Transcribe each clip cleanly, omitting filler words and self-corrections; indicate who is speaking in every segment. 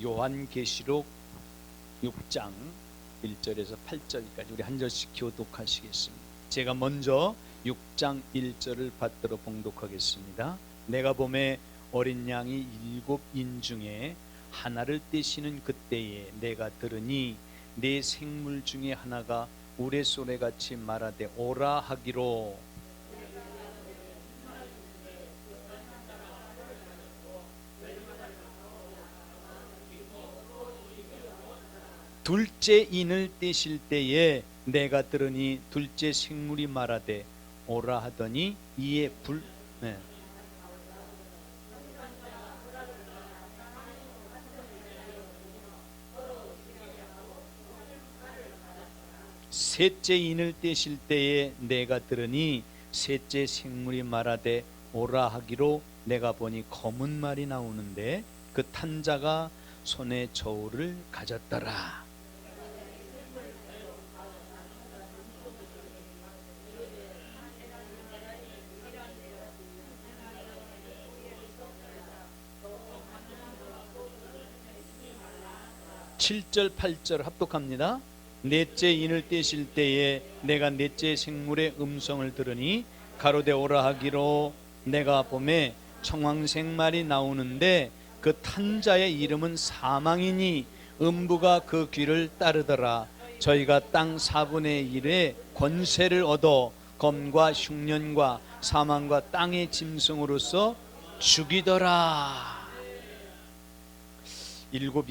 Speaker 1: 요한계시록 6장 1절에서 8절까지 우리 한 절씩 교독하시겠습니다. 제가 먼저 6장 1절을 받들어 봉독하겠습니다. 내가 보매 어린 양이 7인 중에 하나를 떼시는 그때에 내가 들으니 네 생물 중에 하나가 우레소래같이 말하되 오라 하기로 둘째 인을 떼실 때에 내가 들으니 둘째 생물이 말하되 오라 하더니 이에 셋째 인을 떼실 때에 내가 들으니 셋째 생물이 말하되 오라 하기로 내가 보니 검은 말이 나오는데 그 탄 자가 손에 저울을 가졌더라. 칠 절 8절 합독합니다. 넷째 인을 떼실 때에 내가 넷째 생물의 음성을 들으니 가로되 오라 하기로 내가 보매 청황색 말이 나오는데 그 탄 자의 이름은 사망이니 음부가 그 귀를 따르더라. 저희가 땅 4분의 1의 권세를 얻어 검과 흉년과 사망과 땅의 짐승으로서 죽이더라. 일곱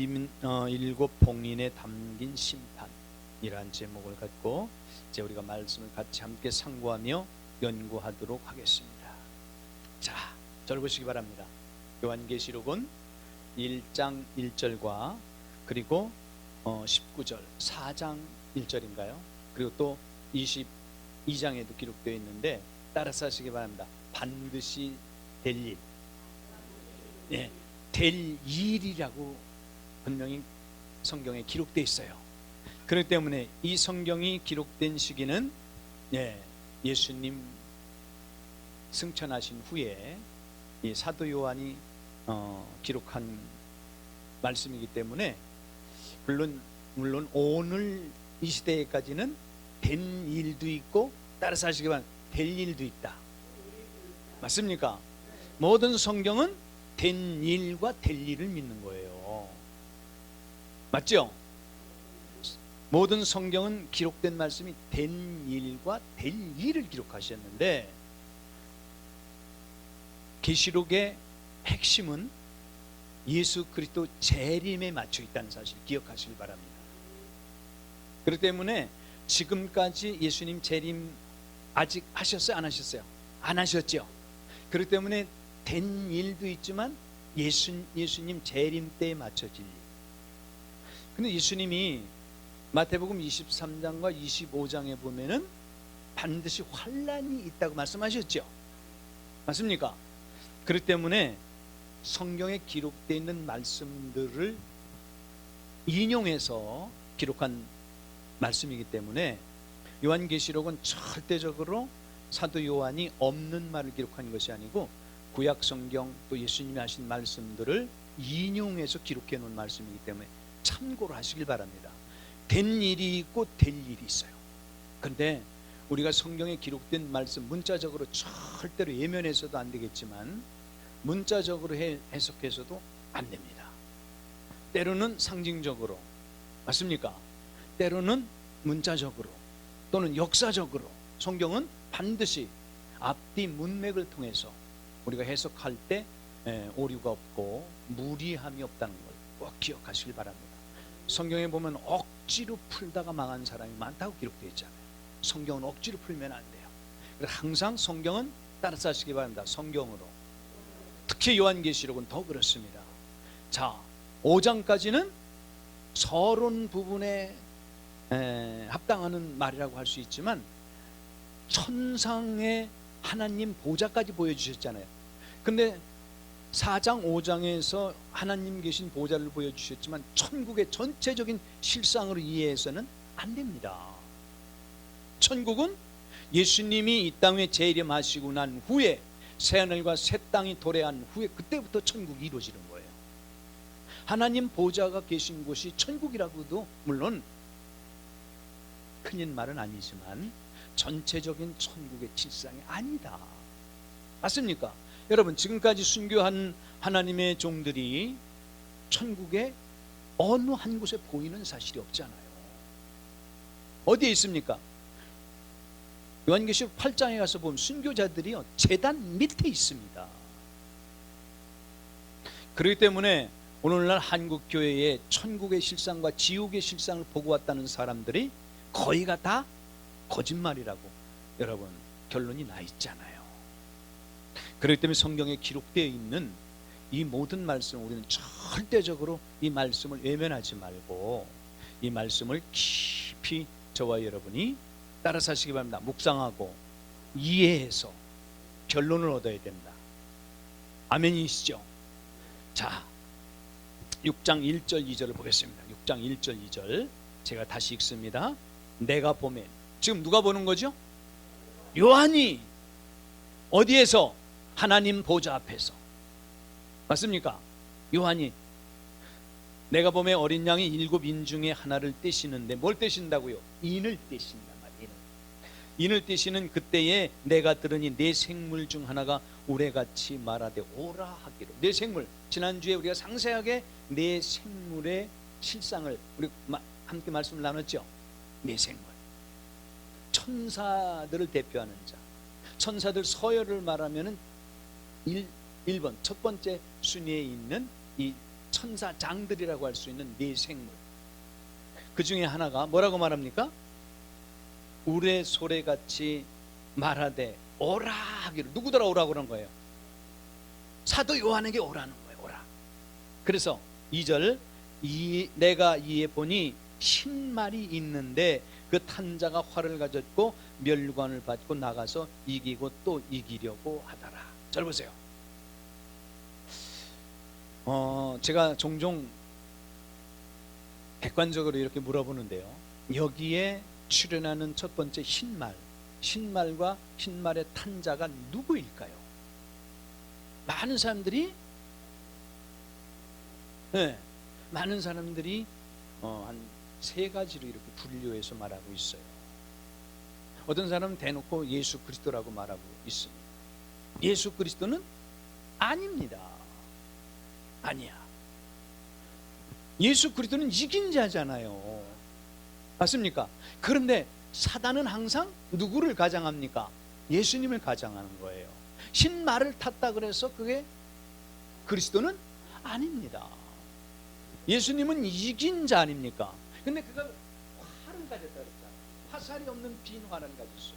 Speaker 1: 봉인에 담긴 심판이라는 제목을 갖고 이제 우리가 말씀을 같이 함께 상고하며 연구하도록 하겠습니다. 자, 절 보시기 바랍니다. 요한계시록은 1장 1절과 그리고 19절 4장 1절인가요? 그리고 또 22장에도 기록되어 있는데 따라서 하시기 바랍니다. 반드시 될 일, 네, 될 일이라고 분명히 성경에 기록되어 있어요. 그렇기 때문에 이 성경이 기록된 시기는 예수님 승천하신 후에 이 사도 요한이 기록한 말씀이기 때문에 물론 오늘 이 시대까지는 된 일도 있고 따라서 하시기 바랍니다. 될 일도 있다. 맞습니까? 모든 성경은 된 일과 될 일을 믿는 거예요. 맞죠? 모든 성경은 기록된 말씀이 된 일과 될 일을 기록하셨는데 계시록의 핵심은 예수 그리스도 재림에 맞춰 있다는 사실 기억하시길 바랍니다. 그렇기 때문에 지금까지 예수님 재림 아직 하셨어요? 안 하셨어요? 안 하셨죠? 그렇기 때문에 된 일도 있지만 예수님 재림 때에 맞춰질 일. 근데 예수님이 마태복음 23장과 25장에 보면은 반드시 환란이 있다고 말씀하셨죠? 맞습니까? 그렇기 때문에 성경에 기록되어 있는 말씀들을 인용해서 기록한 말씀이기 때문에 요한계시록은 절대적으로 사도 요한이 없는 말을 기록한 것이 아니고 구약 성경 또 예수님이 하신 말씀들을 인용해서 기록해 놓은 말씀이기 때문에 참고를 하시길 바랍니다. 된 일이 있고 될 일이 있어요. 그런데 우리가 성경에 기록된 말씀 문자적으로 절대로 예면해서도 안 되겠지만 문자적으로 해석해서도 안 됩니다. 때로는 상징적으로, 맞습니까? 때로는 문자적으로 또는 역사적으로 성경은 반드시 앞뒤 문맥을 통해서 우리가 해석할 때 오류가 없고 무리함이 없다는 걸 꼭 기억하시길 바랍니다. 성경에 보면 억지로 풀다가 망한 사람이 많다고 기록되어 있잖아요. 성경은 억지로 풀면 안 돼요. 그래서 항상 성경은 따라서 하시기 바랍니다. 성경으로. 특히 요한계시록은 더 그렇습니다. 자, 5장까지는 서론 부분에 합당하는 말이라고 할 수 있지만 천상의 하나님 보좌까지 보여주셨잖아요. 근데 4장 5장에서 하나님 계신 보좌를 보여주셨지만 천국의 전체적인 실상으로 이해해서는 안 됩니다. 천국은 예수님이 이 땅에 재림하시고 난 후에 새하늘과 새 땅이 도래한 후에 그때부터 천국이 이루어지는 거예요. 하나님 보좌가 계신 곳이 천국이라고도 물론 큰일 말은 아니지만 전체적인 천국의 질상이 아니다. 맞습니까? 여러분, 지금까지 순교한 하나님의 종들이 천국의 어느 한 곳에 보이는 사실이 없잖아요. 어디에 있습니까? 요한계시록 8장에 가서 보면 순교자들이 제단 밑에 있습니다. 그렇기 때문에 오늘날 한국교회의 천국의 실상과 지옥의 실상을 보고 왔다는 사람들이 거의가 다 거짓말이라고 여러분 결론이 나 있잖아요. 그렇기 때문에 성경에 기록되어 있는 이 모든 말씀을 우리는 절대적으로 이 말씀을 외면하지 말고 이 말씀을 깊이 저와 여러분이 따라 사시기 바랍니다. 묵상하고 이해해서 결론을 얻어야 된다. 아멘이시죠? 자, 6장 1절 2절을 보겠습니다. 6장 1절 2절 제가 다시 읽습니다. 내가 보매, 지금 누가 보는 거죠? 요한이 어디에서? 하나님 보좌 앞에서. 맞습니까? 요한이 내가 보매 어린 양이 7인 중에 하나를 떼시는데 뭘 떼신다고요? 인을 떼신단 말이에요. 인을 떼시는 그때에 내가 들으니 내 생물 중 하나가 우레같이 말하되 오라 하기로. 내 생물, 지난주에 우리가 상세하게 내 생물의 실상을 우리 함께 말씀을 나눴죠. 내 생물, 천사들을 대표하는 자. 천사들 서열을 말하면은 1번 첫 번째 순위에 있는 이 천사장들이라고 할 수 있는 네 생물. 그 중에 하나가 뭐라고 말합니까? 우레 소래같이 말하되 오라 하기로. 누구더라 오라고 그런 거예요? 사도 요한에게 오라는 거예요. 오라. 그래서 2절 내가 이에 보니 신말이 있는데 그 탄자가 활을 가졌고 멸관을 받고 나가서 이기고 또 이기려고 하더라. 잘 보세요. 제가 종종 객관적으로 이렇게 물어보는데요. 여기에 출연하는 첫 번째 신말과 신말의 탄자가 누구일까요? 많은 사람들이 한 세 가지로 이렇게 분류해서 말하고 있어요. 어떤 사람은 대놓고 예수 그리스도라고 말하고 있습니다. 예수 그리스도는 아닙니다. 아니야. 예수 그리스도는 이긴 자잖아요. 맞습니까? 그런데 사단은 항상 누구를 가장합니까? 예수님을 가장하는 거예요. 신말을 탔다 그래서 그게 그리스도는 아닙니다. 예수님은 이긴 자 아닙니까? 근데 그가 활을 가졌다 그랬잖아요. 화살이 없는 빈 활을 가졌어요.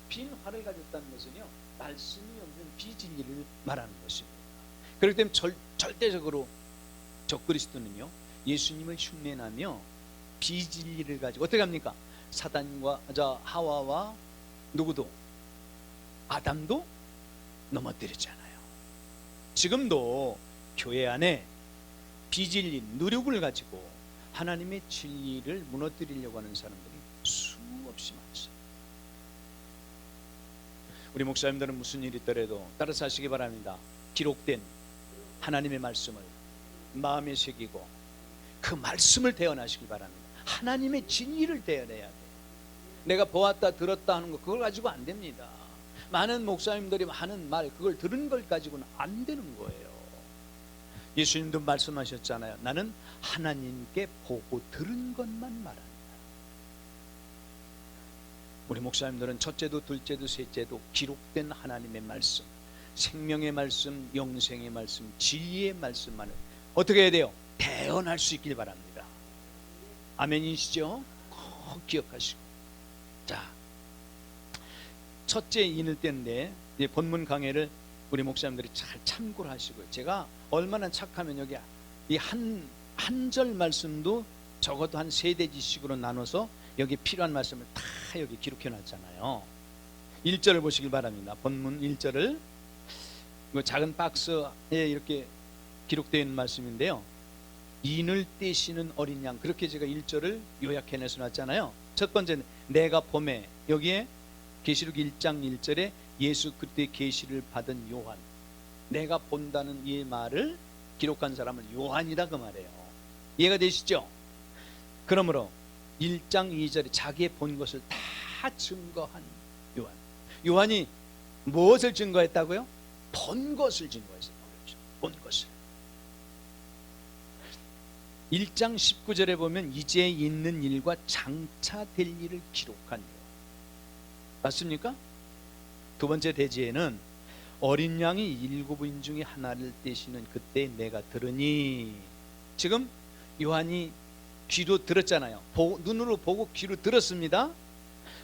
Speaker 1: 빈 활을 가졌다는 것은요, 말씀이 없는 비진리를 말하는 것입니다. 그렇기 때문에 절대적으로 적그리스도는요, 예수님을 흉내내며 비진리를 가지고 어떻게 합니까? 사단과 하와와 누구도 아담도 넘어뜨렸잖아요. 지금도 교회 안에 비진리, 누룩을 가지고 하나님의 진리를 무너뜨리려고 하는 사람들이 수없이 많습니다. 우리 목사님들은 무슨 일이 있더라도 따라서 하시기 바랍니다. 기록된 하나님의 말씀을 마음에 새기고 그 말씀을 대언하시기 바랍니다. 하나님의 진리를 대언해야 돼요. 내가 보았다 들었다 하는 거 그걸 가지고 안 됩니다. 많은 목사님들이 하는 말 그걸 들은 걸 가지고는 안 되는 거예요. 예수님도 말씀하셨잖아요. 나는 하나님께 보고 들은 것만 말한다. 우리 목사님들은 첫째도 둘째도 셋째도 기록된 하나님의 말씀, 생명의 말씀, 영생의 말씀, 진리의 말씀만을 어떻게 해야 돼요? 대언할 수 있길 바랍니다. 아멘이시죠? 꼭 기억하시고. 자, 첫째 인을 떼는데 본문 강해를 우리 목사님들이 잘 참고를 하시고요. 제가 얼마나 착하면 여기 이 한 절 말씀도 적어도 한 3대지식으로 나눠서 여기 필요한 말씀을 다 여기 기록해 놨잖아요. 1절을 보시길 바랍니다. 본문 1절을 작은 박스에 이렇게 되어 있는 말씀인데요. 인을 떼시는 어린 양, 그렇게 제가 1절을 요약해내서 놨잖아요. 첫 번째는 내가 봄에, 여기에 계시록 1장 1절에 예수 그리스도의 계시를 받은 요한, 내가 본다는 이 말을 기록한 사람은 요한이다 그 말이에요. 이해가 되시죠? 그러므로 1장 2절에 자기의 본 것을 다 증거한 요한. 요한이 무엇을 증거했다고요? 본 것을 증거했어요. 본 것을. 1장 19절에 보면 이제 있는 일과 장차 될 일을 기록한 요한. 맞습니까? 두 번째 대지에는 어린 양이 7인 중에 하나를 떼시는 그때 내가 들으니. 지금 요한이 귀로 들었잖아요. 눈으로 보고 귀로 들었습니다.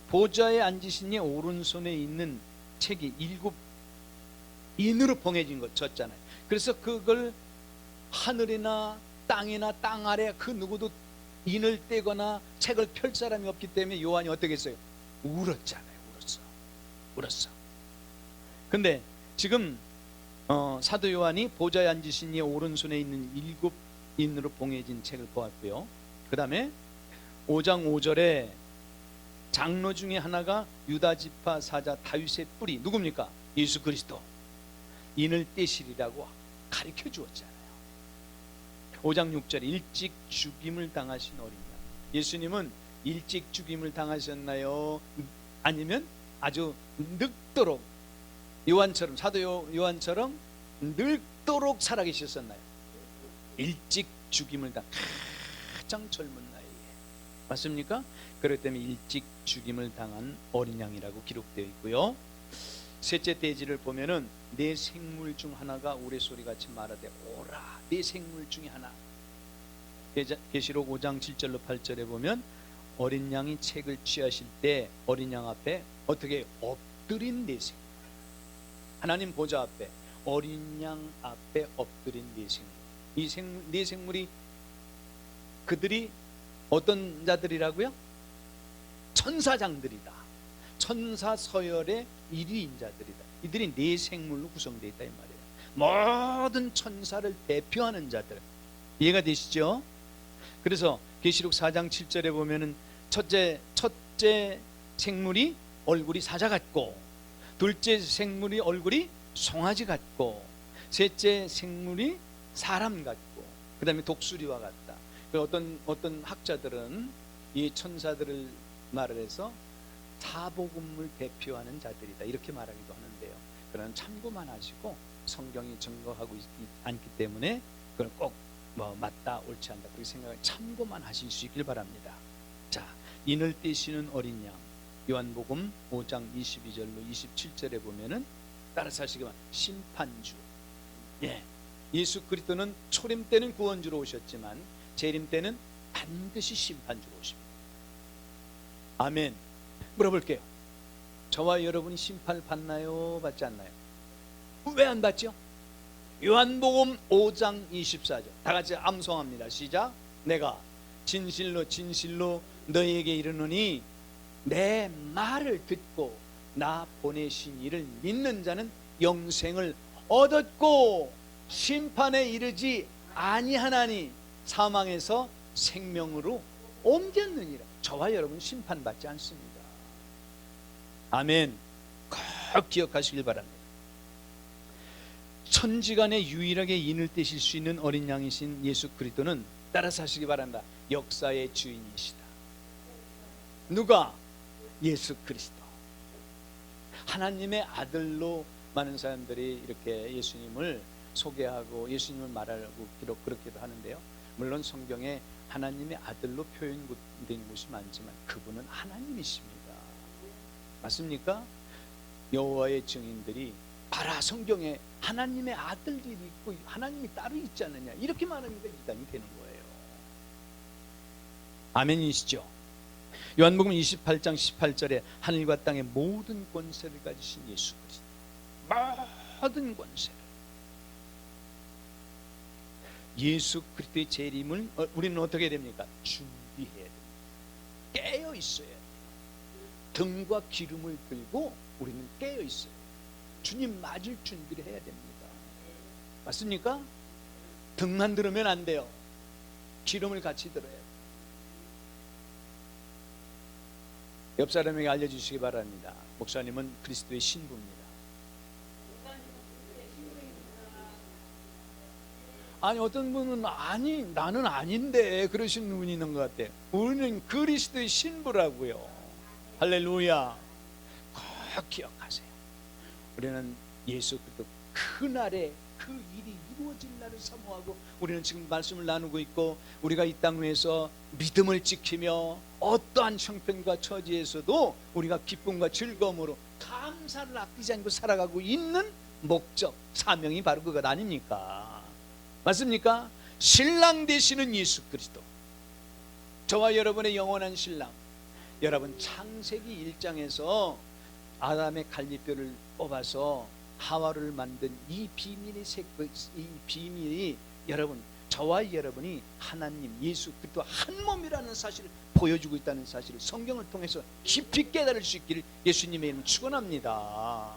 Speaker 1: 보좌에 앉으신 이 오른손에 있는 책이 7인으로 봉해진 것 졌잖아요. 그래서 그걸 하늘이나 땅이나 땅 아래 그 누구도 인을 떼거나 책을 펼 사람이 없기 때문에 요한이 어떻게 했어요? 울었잖아요. 울었어. 근데 지금 사도 요한이 보좌에 앉으신 이 오른손에 있는 7인으로 봉해진 책을 보았고요. 그 다음에 5장 5절에 장로 중에 하나가 유다지파 사자 다윗의 뿌리, 누굽니까? 예수 그리스도. 인을 떼시리라고 가르쳐 주었잖아요. 5장 6절에 일찍 죽임을 당하신 어린 양. 예수님은 일찍 죽임을 당하셨나요? 아니면 아주 늙도록 요한처럼, 사도 요한처럼 늙도록 살아계셨었나요? 일찍 죽임을 가장 젊은 나이에. 맞습니까? 그렇기 때문에 일찍 죽임을 당한 어린 양이라고 기록되어 있고요. 셋째 대지를 보면은 내 생물 중 하나가 우레소리같이 말하되 오라. 내 생물 중에 하나. 계시록 5장 7절로 8절에 보면 어린 양이 책을 취하실 때 어린 양 앞에 어떻게 엎드린 네 생물. 하나님 보좌 앞에 어린 양 앞에 엎드린 네 생물. 이 네 생물이 그들이 어떤 자들이라고요? 천사장들이다. 천사 서열의 1위인 자들이다. 이들이 네 생물로 구성되어 있다 이 말이에요. 모든 천사를 대표하는 자들. 이해가 되시죠? 그래서 계시록 4장 7절에 보면은 첫째 생물이 얼굴이 사자 같고, 둘째 생물이 얼굴이 송아지 같고, 셋째 생물이 사람 같고, 그 다음에 독수리와 같다. 어떤 학자들은 이 천사들을 말을 해서 사복음을 대표하는 자들이다 이렇게 말하기도 하는데요. 그러나 참고만 하시고 성경이 증거하고 있지 않기 때문에 그건 꼭 맞다 옳지 않다 그렇게 생각을 참고만 하실 수 있길 바랍니다. 자, 인을 떼시는 어린 양, 요한복음 5장 22절로 27절에 보면은 따라서 하시기만 심판주. 예수 그리스도는 초림 때는 구원주로 오셨지만 재림 때는 반드시 심판주로 오십니다. 아멘. 물어볼게요. 저와 여러분이 심판을 받나요? 받지 않나요? 왜 안 받죠? 요한복음 5장 24절 다 같이 암송합니다. 시작. 내가 진실로 진실로 너희에게 이르노니 내 말을 듣고 나 보내신 이를 믿는 자는 영생을 얻었고 심판에 이르지 아니하나니 사망에서 생명으로 옮겼느니라. 저와 여러분 심판받지 않습니다. 아멘. 꼭 기억하시길 바랍니다. 천지간에 유일하게 인을 떼실 수 있는 어린 양이신 예수 그리스도는 따라서 하시기 바랍니다. 역사의 주인이시다. 누가? 예수 그리스도. 하나님의 아들로 많은 사람들이 이렇게 예수님을 소개하고 예수님을 말하고 그렇게도 하는데요. 물론 성경에 하나님의 아들로 표현된 곳이 많지만 그분은 하나님이십니다. 맞습니까? 여호와의 증인들이 봐라 성경에 하나님의 아들들이 있고 하나님이 따로 있지 않느냐 이렇게 말하니까 이단이 되는 거예요. 아멘이시죠? 요한복음 28장 18절에 하늘과 땅의 모든 권세를 가지신 예수 그리스도, 모든 권세를, 예수 그리스도의 재림을 우리는 어떻게 됩니까? 준비해야 됩니다. 깨어 있어야 돼요. 등과 기름을 들고 우리는 깨어 있어요. 주님 맞을 준비를 해야 됩니다. 맞습니까? 등만 들으면 안 돼요. 기름을 같이 들어야 돼요. 옆 사람에게 알려주시기 바랍니다. 목사님은 그리스도의 신부입니다. 아니 어떤 분은 아니 나는 아닌데 그러시는 분이 있는 것 같아요. 우리는 그리스도의 신부라고요. 할렐루야. 꼭 기억하세요. 우리는 예수 그리스도 그날에 그 일이 이루어질 날을 사모하고 우리는 지금 말씀을 나누고 있고, 우리가 이 땅 위에서 믿음을 지키며 어떠한 형편과 처지에서도 우리가 기쁨과 즐거움으로 감사를 아끼지 않고 살아가고 있는 목적, 사명이 바로 그것 아닙니까? 맞습니까? 신랑 되시는 예수 그리스도, 저와 여러분의 영원한 신랑. 여러분, 창세기 1장에서 아담의 갈비뼈를 뽑아서 하와를 만든 이 비밀이 여러분, 저와 여러분이 하나님 예수 그리스도 한 몸이라는 사실을 보여주고 있다는 사실을 성경을 통해서 깊이 깨달을 수 있기를 예수님의 이름으로 축원합니다.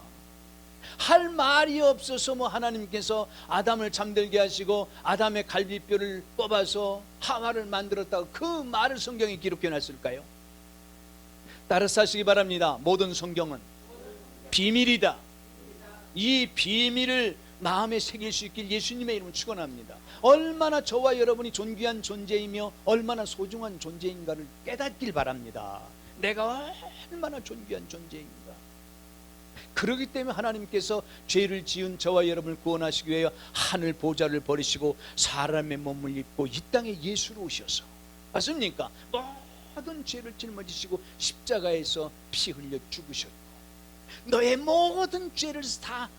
Speaker 1: 할 말이 없어서 하나님께서 아담을 잠들게 하시고 아담의 갈비뼈를 뽑아서 하와를 만들었다고 그 말을 성경에 기록해 놨을까요? 따라서 하시기 바랍니다. 모든 성경은 비밀이다. 이 비밀을 마음에 새길 수 있길 예수님의 이름으로 축원합니다. 얼마나 저와 여러분이 존귀한 존재이며 얼마나 소중한 존재인가를 깨닫길 바랍니다. 내가 얼마나 존귀한 존재인가. 그렇기 때문에 하나님께서 죄를 지은 저와 여러분을 구원하시기 위하여 하늘 보좌를 버리시고 사람의 몸을 입고 이 땅에 예수로 오셔서, 맞습니까? 모든 죄를 짊어지시고 십자가에서 피 흘려 죽으셨고 너의 모든 죄를 다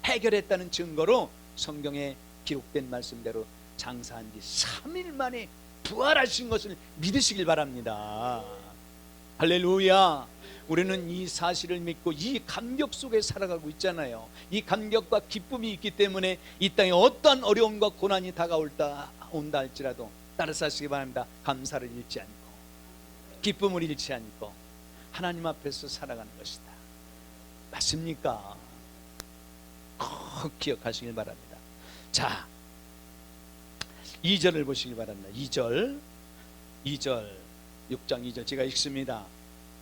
Speaker 1: 해결했다는 증거로 성경에 기록된 말씀대로 장사한 지 3일 만에 부활하신 것을 믿으시길 바랍니다. 할렐루야. 우리는 이 사실을 믿고 이 감격 속에 살아가고 있잖아요. 이 감격과 기쁨이 있기 때문에 이 땅에 어떠한 어려움과 고난이 다가온다 할지라도 따라서 하시기 바랍니다. 감사를 잃지 않고 기쁨을 잃지 않고 하나님 앞에서 살아가는 것이다. 맞습니까? 꼭 기억하시길 바랍니다. 자, 2절을 보시기 바랍니다. 2절 6장 2절 제가 읽습니다.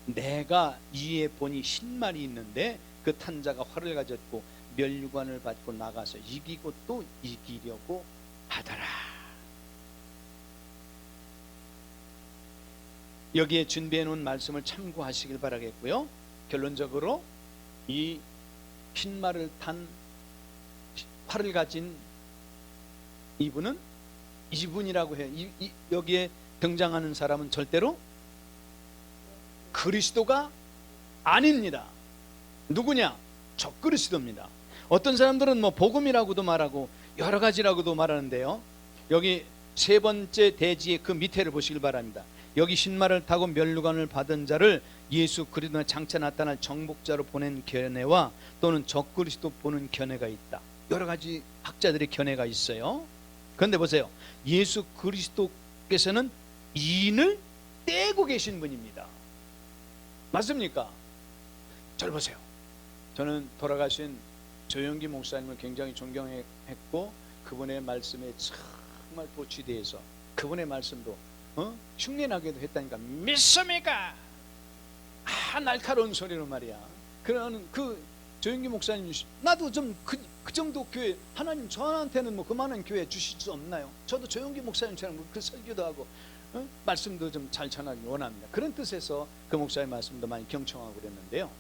Speaker 1: 내가 이에 보니 흰말이 있는데 그 탄자가 활을 가졌고 면류관을 받고 나가서 이기고 또 이기려고 하더라. 여기에 준비해 놓은 말씀을 참고하시길 바라겠고요. 결론적으로 이 흰말을 탄 활을 가진 이분이라고 해요. 여기에 등장하는 사람은 절대로 그리스도가 아닙니다. 누구냐? 적그리스도입니다. 어떤 사람들은 복음이라고도 말하고 여러 가지라고도 말하는데요. 여기 세 번째 대지의 그 밑에를 보시길 바랍니다. 여기 흰말을 타고 면류관을 받은 자를 예수 그리스도의 장차 나타날 정복자로 보낸 견해와 또는 적그리스도 보는 견해가 있다. 여러 가지 학자들의 견해가 있어요. 그런데 보세요. 예수 그리스도께서는 인을 떼고 계신 분입니다. 맞습니까? 잘 보세요. 저는 돌아가신 조영기 목사님을 굉장히 존경했고 그분의 말씀에 정말 도취되어서 그분의 말씀도 흉내나게도 했다니까. 믿습니까? 날카로운 소리로 말이야. 그러는 그 조영기 목사님, 나도 좀 그 정도 교회, 하나님 저한테는 그만한 교회 주실 수 없나요? 저도 조영기 목사님처럼 그 설교도 하고 말씀도 좀 잘 전하기 원합니다. 그런 뜻에서 그 목사의 말씀도 많이 경청하고 그랬는데요.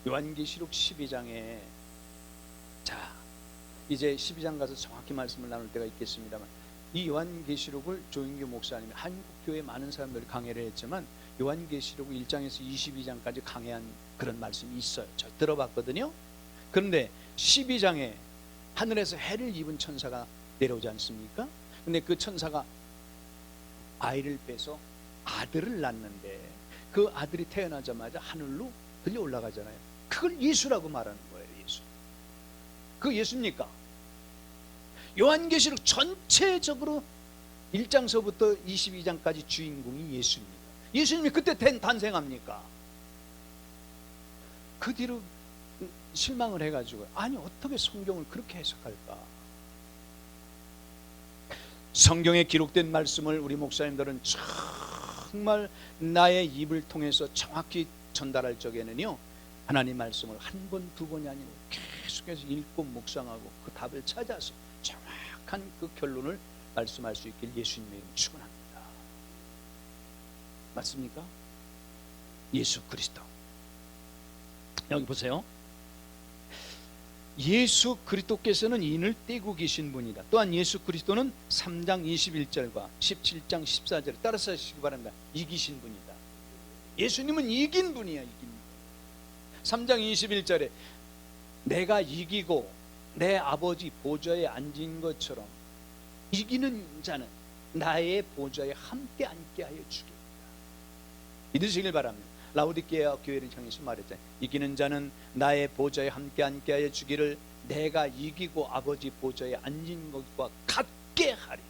Speaker 1: 요한계시록 12장에 자 이제 12장 가서 정확히 말씀을 나눌 때가 있겠습니다만, 이 요한계시록을 조영기 목사님이 한국교회 많은 사람들이 강해를 했지만 요한계시록 1장에서 22장까지 강해한 그런 말씀이 있어요. 저 들어봤거든요. 그런데 12장에 하늘에서 해를 입은 천사가 내려오지 않습니까? 근데 그 천사가 아이를 빼서 아들을 낳는데 그 아들이 태어나자마자 하늘로 들려 올라가잖아요. 그걸 예수라고 말하는 거예요. 예수. 그 예수입니까? 요한계시록 전체적으로 1장서부터 22장까지 주인공이 예수입니다. 예수님이 그때 탄생합니까? 그 뒤로 실망을 해가지고 아니 어떻게 성경을 그렇게 해석할까? 성경에 기록된 말씀을 우리 목사님들은 정말 나의 입을 통해서 정확히 전달할 적에는요, 하나님 말씀을 한 번, 두 번이 아니고 계속해서 읽고 묵상하고 그 답을 찾아서 정확한 그 결론을 말씀할 수 있길 예수님의 이름 축원합니다. 맞습니까? 예수 그리스도. 여기 보세요. 예수 그리스도께서는 인을 떼고 계신 분이다. 또한 예수 그리스도는 3장 21절과 17장 14절에 따라서 하시기 바랍니다. 이기신 분이다. 예수님은 이긴 분이야. 이긴 분. 3장 21절에 내가 이기고 내 아버지 보좌에 앉은 것처럼 이기는 자는 나의 보좌에 함께 앉게 하여 주겠다. 믿으시길 바랍니다. 라오디게아 교회를 향해서 말했잖아요. 이기는 자는 나의 보좌에 함께 앉게 하여 주기를 내가 이기고 아버지 보좌에 앉은 것과 같게 하리라.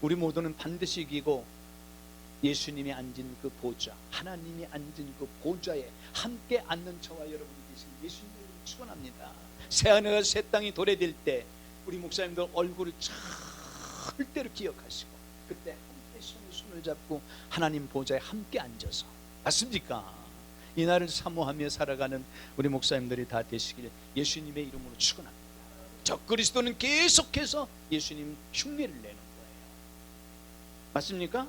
Speaker 1: 우리 모두는 반드시 이기고 예수님이 앉은 그 보좌, 하나님이 앉은 그 보좌에 함께 앉는 저와 여러분이 계신 예수님을 축원합니다. 새하늘과 새 땅이 도래될 때 우리 목사님들 얼굴을 절대로 기억하시고 그때 함께 손을 잡고 하나님 보좌에 함께 앉아서, 맞습니까? 이 날을 사모하며 살아가는 우리 목사님들이 다 되시길 예수님의 이름으로 축원합니다. 적그리스도는 계속해서 예수님 흉내를 내는 거예요. 맞습니까?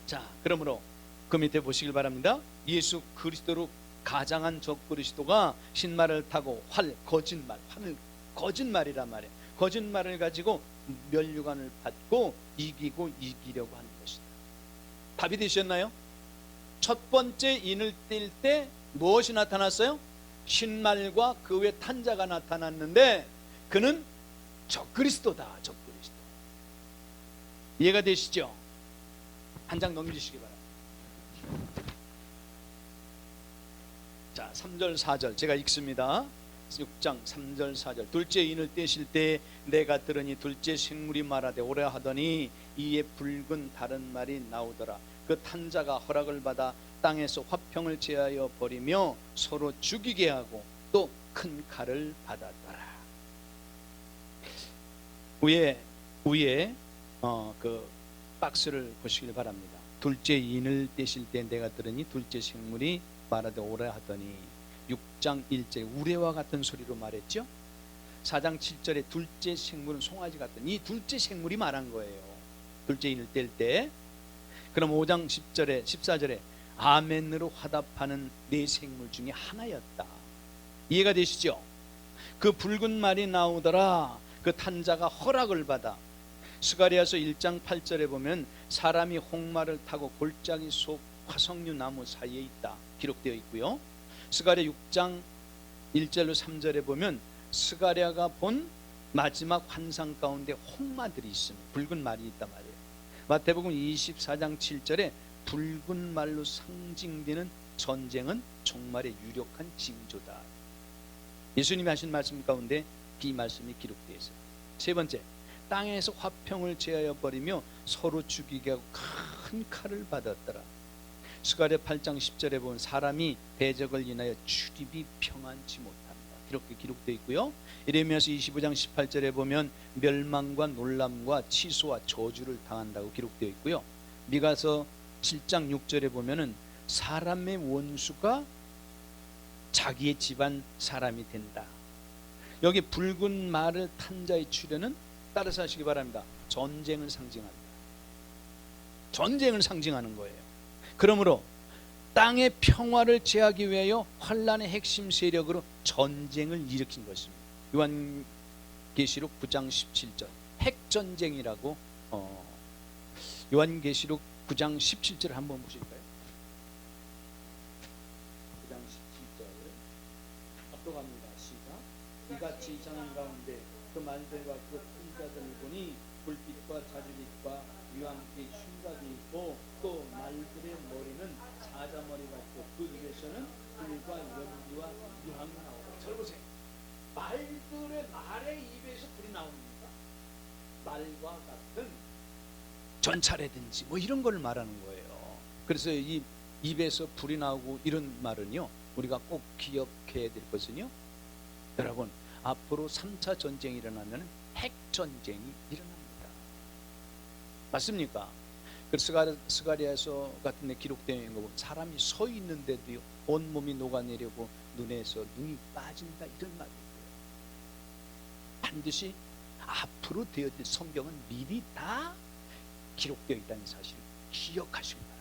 Speaker 1: 자, 그러므로 그 밑에 보시길 바랍니다. 예수 그리스도로 가장한 적그리스도가 신말을 타고 활을 거짓말이란 말이에요. 거짓말을 가지고 면류관을 받고 이기고 이기려고 하는 것이다. 답이 되셨나요? 첫 번째 인을 뗄 때 무엇이 나타났어요? 신말과 그 외 탄자가 나타났는데 그는 적그리스도다. 적그리스도. 이해가 되시죠? 한 장 넘기시기 바랍니다. 자, 3절 4절 제가 읽습니다. 6장 3절 4절 둘째 인을 떼실 때 내가 들으니 둘째 생물이 말하되 오라 하더니 이에 붉은 다른 말이 나오더라. 그 탄자가 허락을 받아 땅에서 화평을 제하여 버리며 서로 죽이게 하고 또 큰 칼을 받았더라. 위에 그 박스를 보시길 바랍니다. 둘째 인을 떼실 때 내가 들으니 둘째 생물이 말하되 오라 하더니 6장 1절에 우레와 같은 소리로 말했죠. 4장 7절에 둘째 생물은 송아지 같은, 이 둘째 생물이 말한 거예요. 둘째 인을 뗄 때. 그럼 5장 10절에 14절에 아멘으로 화답하는 네 생물 중에 하나였다. 이해가 되시죠? 그 붉은 말이 나오더라. 그 탄자가 허락을 받아. 스가랴서 1장 8절에 보면 사람이 홍마를 타고 골짜기 속 화석류 나무 사이에 있다 기록되어 있고요. 스가랴 6장 1절로 3절에 보면 스가랴가 본 마지막 환상 가운데 홍마들이 있습니다. 붉은 말이 있단 말이에요. 마태복음 24장 7절에 붉은 말로 상징되는 전쟁은 종말의 유력한 징조다. 예수님이 하신 말씀 가운데 이 말씀이 기록되어 있어요. 세 번째, 땅에서 화평을 제하여 버리며 서로 죽이게 하고 큰 칼을 받았더라. 스가랴 8장 10절에 보면 사람이 대적을 인하여 출입이 평안치 못한다. 이렇게 기록되어 있고요. 예레미야서 25장 18절에 보면 멸망과 놀람과 치소와 저주를 당한다고 기록되어 있고요. 미가서 7장 6절에 보면은 사람의 원수가 자기의 집안 사람이 된다. 여기 붉은 말을 탄 자의 출현은 따라서 하시기 바랍니다. 전쟁을 상징합니다. 전쟁을 상징하는 거예요. 그러므로 땅의 평화를 제하기 위하여 환란의 핵심 세력으로 전쟁을 일으킨 것입니다. 요한계시록 9장 17절 핵전쟁이라고 요한계시록 9장 17절을 한번 보실까요? 9장 17절 압도갑니다. 시작. 이같이 이상한 가운데 그 말들과 그 풍자들을 보니 불빛과 자주빛과 위와 함께 흉각이 있고 또 말들의 머리는 사자머리 같고 그 입에서는 불과 연기와 유황이 나오고. 잘 보세요. 말의 입에서 불이 나옵니까? 말과 같은 전차라든지 뭐 이런 걸 말하는 거예요. 그래서 이 입에서 불이 나오고 이런 말은요, 우리가 꼭 기억해야 될 것은요, 여러분 앞으로 3차 전쟁이 일어나면 핵전쟁이 일어납니다. 맞습니까? 그래서 스가랴서 같은 데 기록되어 있는 거 보면 사람이 서 있는데도요 온몸이 녹아내리고 눈에서 눈이 빠진다 이런 말이 있고요. 반드시 앞으로 되어질 성경은 미리 다 기록되어 있다는 사실을 기억하시기 바랍니다.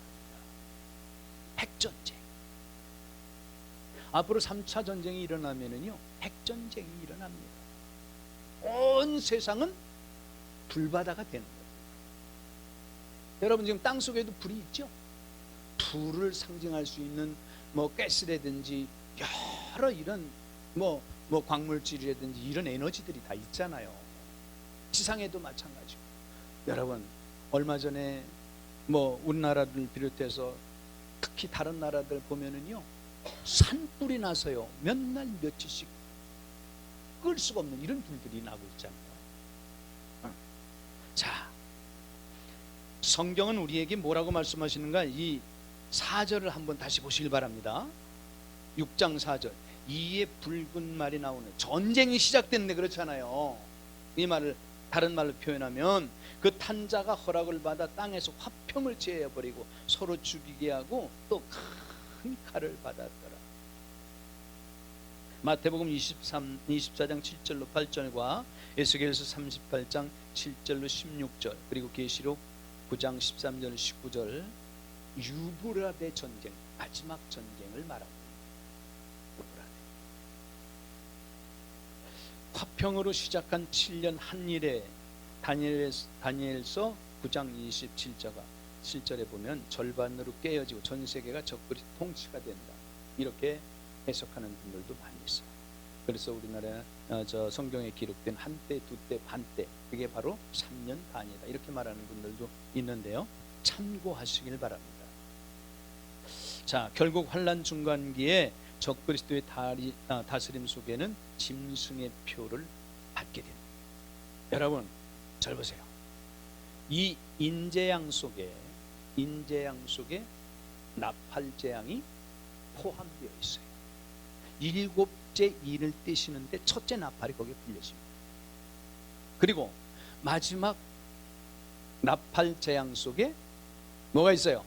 Speaker 1: 핵전쟁. 앞으로 3차 전쟁이 일어나면은요, 핵전쟁이 일어납니다. 온 세상은 불바다가 되는 거예요. 여러분 지금 땅 속에도 불이 있죠? 불을 상징할 수 있는 뭐 가스라든지 여러 이런 뭐 광물질이라든지 이런 에너지들이 다 있잖아요. 지상에도 마찬가지고. 여러분 얼마 전에 뭐 우리나라를 비롯해서 특히 다른 나라들 보면은요, 산불이 나서요 몇 날 며칠씩 끌 수가 없는 이런 불들이 나고 있잖아요. 자, 성경은 우리에게 뭐라고 말씀하시는가? 이 4절을 한번 다시 보시길 바랍니다. 6장 4절. 이에 붉은 말이 나오는 전쟁이 시작됐는데 그렇잖아요. 이 말을 다른 말로 표현하면 그 탄자가 허락을 받아 땅에서 화평을 제해버리고 서로 죽이게 하고 또 큰 칼을 받았더라. 마태복음 24장 7절로 8절과 에스겔서 38장 7절로 16절, 그리고 계시록 9장 13절 19절, 유브라데 전쟁, 마지막 전쟁을 말합니다. 유브라데. 화평으로 시작한 7년 한일에 다니엘서 9장 27절에 보면 절반으로 깨어지고 전 세계가 적그리스도 통치가 된다, 이렇게 해석하는 분들도 많이 있어요. 그래서 우리나라 저 성경에 기록된 한때, 두때, 반때, 그게 바로 3년 반이다, 이렇게 말하는 분들도 있는데요, 참고하시길 바랍니다. 자, 결국 환란 중간기에 적그리스도의 다스림 속에는 짐승의 표를 받게 됩니다. 여러분 잘 보세요. 이 인재양 속에 나팔재앙이 포함되어 있어요. 7째 인을 떼시는데 첫째 나팔이 거기에 풀렸습니다. 그리고 마지막 나팔재앙 속에 뭐가 있어요?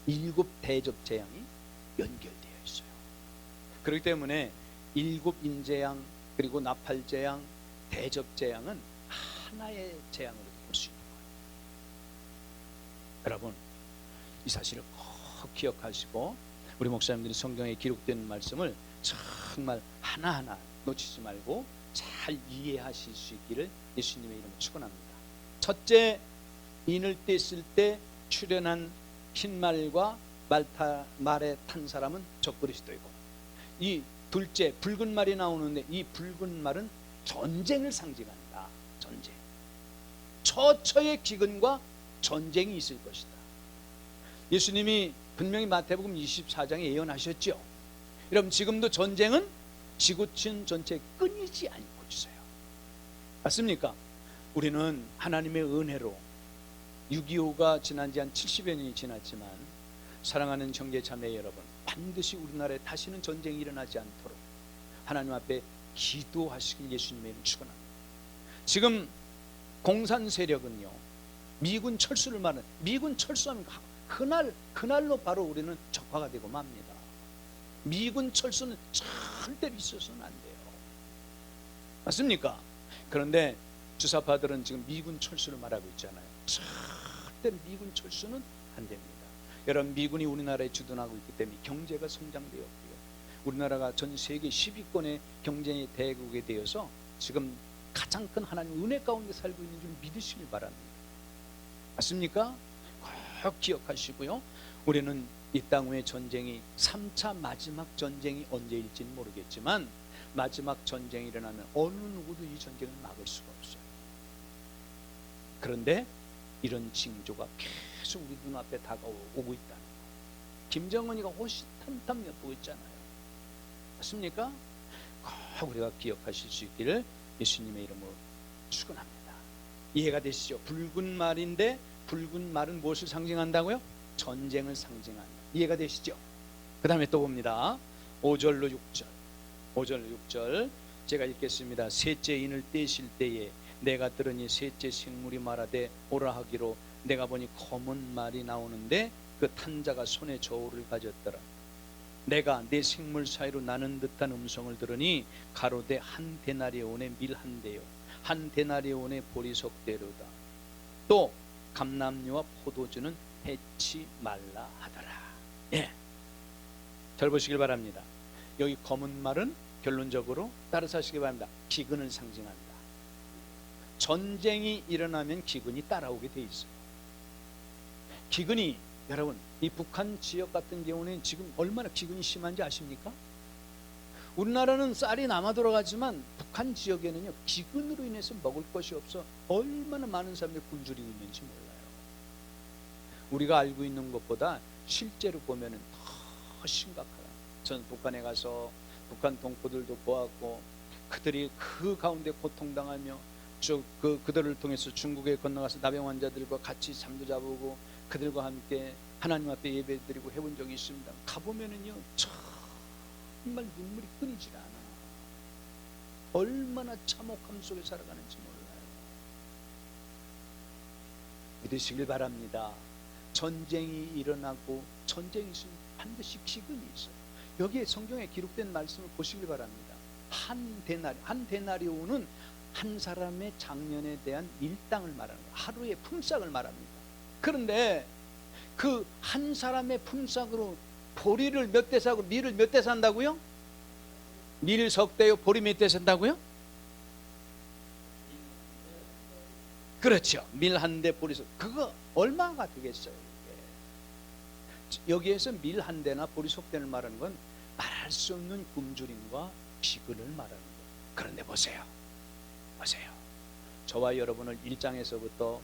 Speaker 1: 7 대접재앙이 연결되어 있어요. 그렇기 때문에 7 인재양, 그리고 나팔재앙, 대접재앙은 하나의 재앙으로 볼 수 있는 거예요. 여러분 이 사실을 꼭 기억하시고 우리 목사님들이 성경에 기록된 말씀을 정말 하나하나 놓치지 말고 잘 이해하실 수 있기를 예수님의 이름으로 축원합니다. 첫째, 인을 뗐을 때 출현한 흰말과 말에 탄 사람은 적그리스도이고, 이 둘째 붉은 말이 나오는데 이 붉은 말은 전쟁을 상징한다. 전쟁. 처처의 기근과 전쟁이 있을 것이다. 예수님이 분명히 마태복음 24장에 예언하셨죠. 여러분 지금도 전쟁은 지구촌 전체에 끊이지 않고 있어요. 맞습니까? 우리는 하나님의 은혜로 6.25가 지난 지 한 70여 년이 지났지만, 사랑하는 형제 자매 여러분, 반드시 우리나라에 다시는 전쟁이 일어나지 않도록 하나님 앞에 기도하시길 예수님의 이름 축원합니다. 지금 공산 세력은요, 미군 철수를 말하는, 미군 철수하면 그날로 바로 우리는 적화가 되고 맙니다. 미군 철수는 절대로 있어서는 안 돼요. 맞습니까? 그런데 주사파들은 지금 미군 철수를 말하고 있잖아요. 절대로 미군 철수는 안 됩니다. 여러분 미군이 우리나라에 주둔하고 있기 때문에 경제가 성장되었고요, 우리나라가 전 세계 10위권의 경제 대국에 되어서 지금 가장 큰 하나님 은혜 가운데 살고 있는 줄 믿으시길 바랍니다. 맞습니까? 꼭 기억하시고요, 우리는 이 땅 위에 전쟁이 3차 마지막 전쟁이 언제일지는 모르겠지만 마지막 전쟁이 일어나면 어느 누구도 이 전쟁을 막을 수가 없어요. 그런데 이런 징조가 계속 우리 눈앞에 다가오고 있다는 거. 김정은이가 호시탐탐 엿보고 있잖아요. 맞습니까? 꼭 우리가 기억하실 수 있기를 예수님의 이름으로 축원합니다. 이해가 되시죠? 붉은 말인데 붉은 말은 무엇을 상징한다고요? 전쟁을 상징한다. 이해가 되시죠? 그 다음에 또 봅니다. 5절로 6절 제가 읽겠습니다. 셋째 인을 떼실 때에 내가 들으니 셋째 생물이 말하되 오라 하기로, 내가 보니 검은 말이 나오는데 그 탄자가 손에 저울을 가졌더라. 내가 내 생물 사이로 나는 듯한 음성을 들으니 가로되 한 데나리온의 밀 한 대요 한 데나리온의 보리석대로다. 또 감람류와 포도주는 해치 말라 하더라. 예, 잘 보시길 바랍니다. 여기 검은 말은 결론적으로 따라서 하시기 바랍니다. 기근을 상징한다. 전쟁이 일어나면 기근이 따라오게 돼 있어요. 기근이, 여러분, 이 북한 지역 같은 경우는 지금 얼마나 기근이 심한지 아십니까? 우리나라는 쌀이 남아 돌아가지만 북한 지역에는요, 기근으로 인해서 먹을 것이 없어 얼마나 많은 사람들이 굶주리고 있는지 몰라요. 우리가 알고 있는 것보다 실제로 보면은 더 심각하다. 저는 북한에 가서 북한 동포들도 보았고, 그들이 그 가운데 고통당하며 그들을 통해서 중국에 건너가서 나병 환자들과 같이 잠도 자보고 그들과 함께 하나님 앞에 예배드리고 해본 적이 있습니다. 가보면은요, 정말 눈물이 끊이질 않아. 얼마나 참혹함 속에 살아가는지 몰라요. 믿으시길 바랍니다. 전쟁이 일어나고 전쟁이 있으면 반드시 기근이 있어요. 여기에 성경에 기록된 말씀을 보시길 바랍니다. 한 데나리온은 한 사람의 작년에 대한 일당을 말하는 거예요. 하루의 품삯을 말합니다. 그런데 그 한 사람의 품삯으로 보리를 몇 대 사고 밀을 몇 대 산다고요? 밀 석 대요. 보리 몇 대 산다고요? 그렇죠. 밀 한 대, 보리 석. 그거 얼마가 되겠어요? 이게. 여기에서 밀 한 대나 보리 석 대를 말하는 건 말할 수 없는 굶주림과 기근을 말하는 거예요. 그런데 보세요. 저와 여러분을 1장에서부터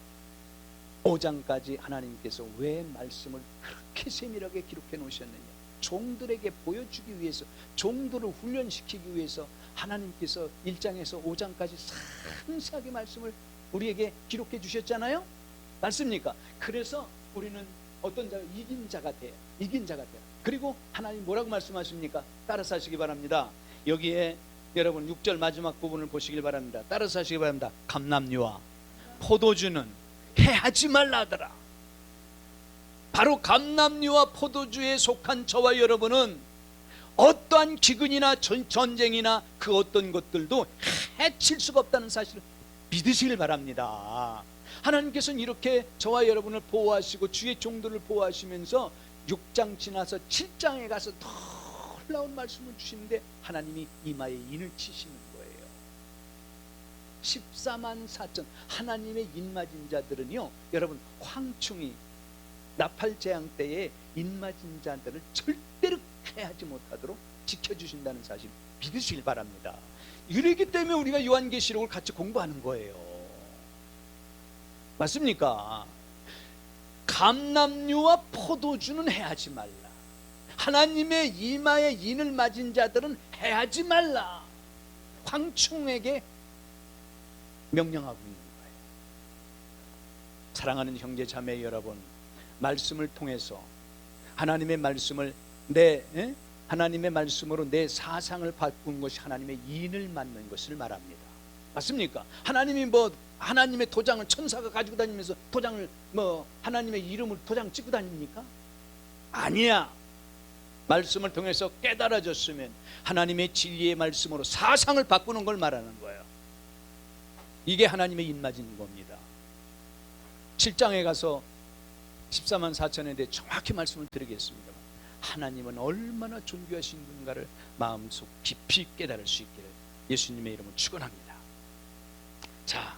Speaker 1: 5장까지 하나님께서 왜 말씀을 그렇게 세밀하게 기록해 놓으셨느냐? 종들에게 보여주기 위해서, 종들을 훈련시키기 위해서 하나님께서 1장에서 5장까지 상세하게 말씀을 우리에게 기록해 주셨잖아요. 맞습니까? 그래서 우리는 어떤 자가 이긴 자가 돼요. 그리고 하나님 뭐라고 말씀하십니까? 따라서 하시기 바랍니다. 여기에 여러분 6절 마지막 부분을 보시길 바랍니다. 따라서 하시기 바랍니다. 감람류와 포도주는 해하지 말라 하더라. 바로 감람류와 포도주에 속한 저와 여러분은 어떠한 기근이나 전쟁이나 그 어떤 것들도 해칠 수가 없다는 사실을 믿으시길 바랍니다. 하나님께서는 이렇게 저와 여러분을 보호하시고 주의 종들을 보호하시면서 6장 지나서 7장에 가서 놀라운 말씀을 주시는데 하나님이 이마에 인을 치시는 거예요. 14만 4천 하나님의 인 맞은 자들은요, 여러분, 황충이 나팔재앙 때에 인 맞은 자들을 절대로 해하지 못하도록 지켜주신다는 사실 믿으시길 바랍니다. 이러기 때문에 우리가 요한계시록을 같이 공부하는 거예요. 맞습니까? 감람류와 포도주는 해하지 말라. 하나님의 이마에 인을 맞은 자들은 해하지 말라. 황충에게 명령하고 있는 거예요. 사랑하는 형제 자매 여러분, 말씀을 통해서 하나님의 말씀을 하나님의 말씀으로 내 사상을 바꾼 것이 하나님의 인을 맞는 것을 말합니다. 맞습니까? 하나님이 하나님의 도장을 천사가 가지고 다니면서 도장을 하나님의 이름을 도장 찍고 다닙니까? 아니야. 말씀을 통해서 깨달아졌으면 하나님의 진리의 말씀으로 사상을 바꾸는 걸 말하는 거예요. 이게 하나님의 입맞은 겁니다. 7장에 가서 14만 4천에 대해 정확히 말씀을 드리겠습니다. 하나님은 얼마나 존귀하신 분가를 마음속 깊이 깨달을 수 있기를 예수님의 이름으로 축원합니다. 자,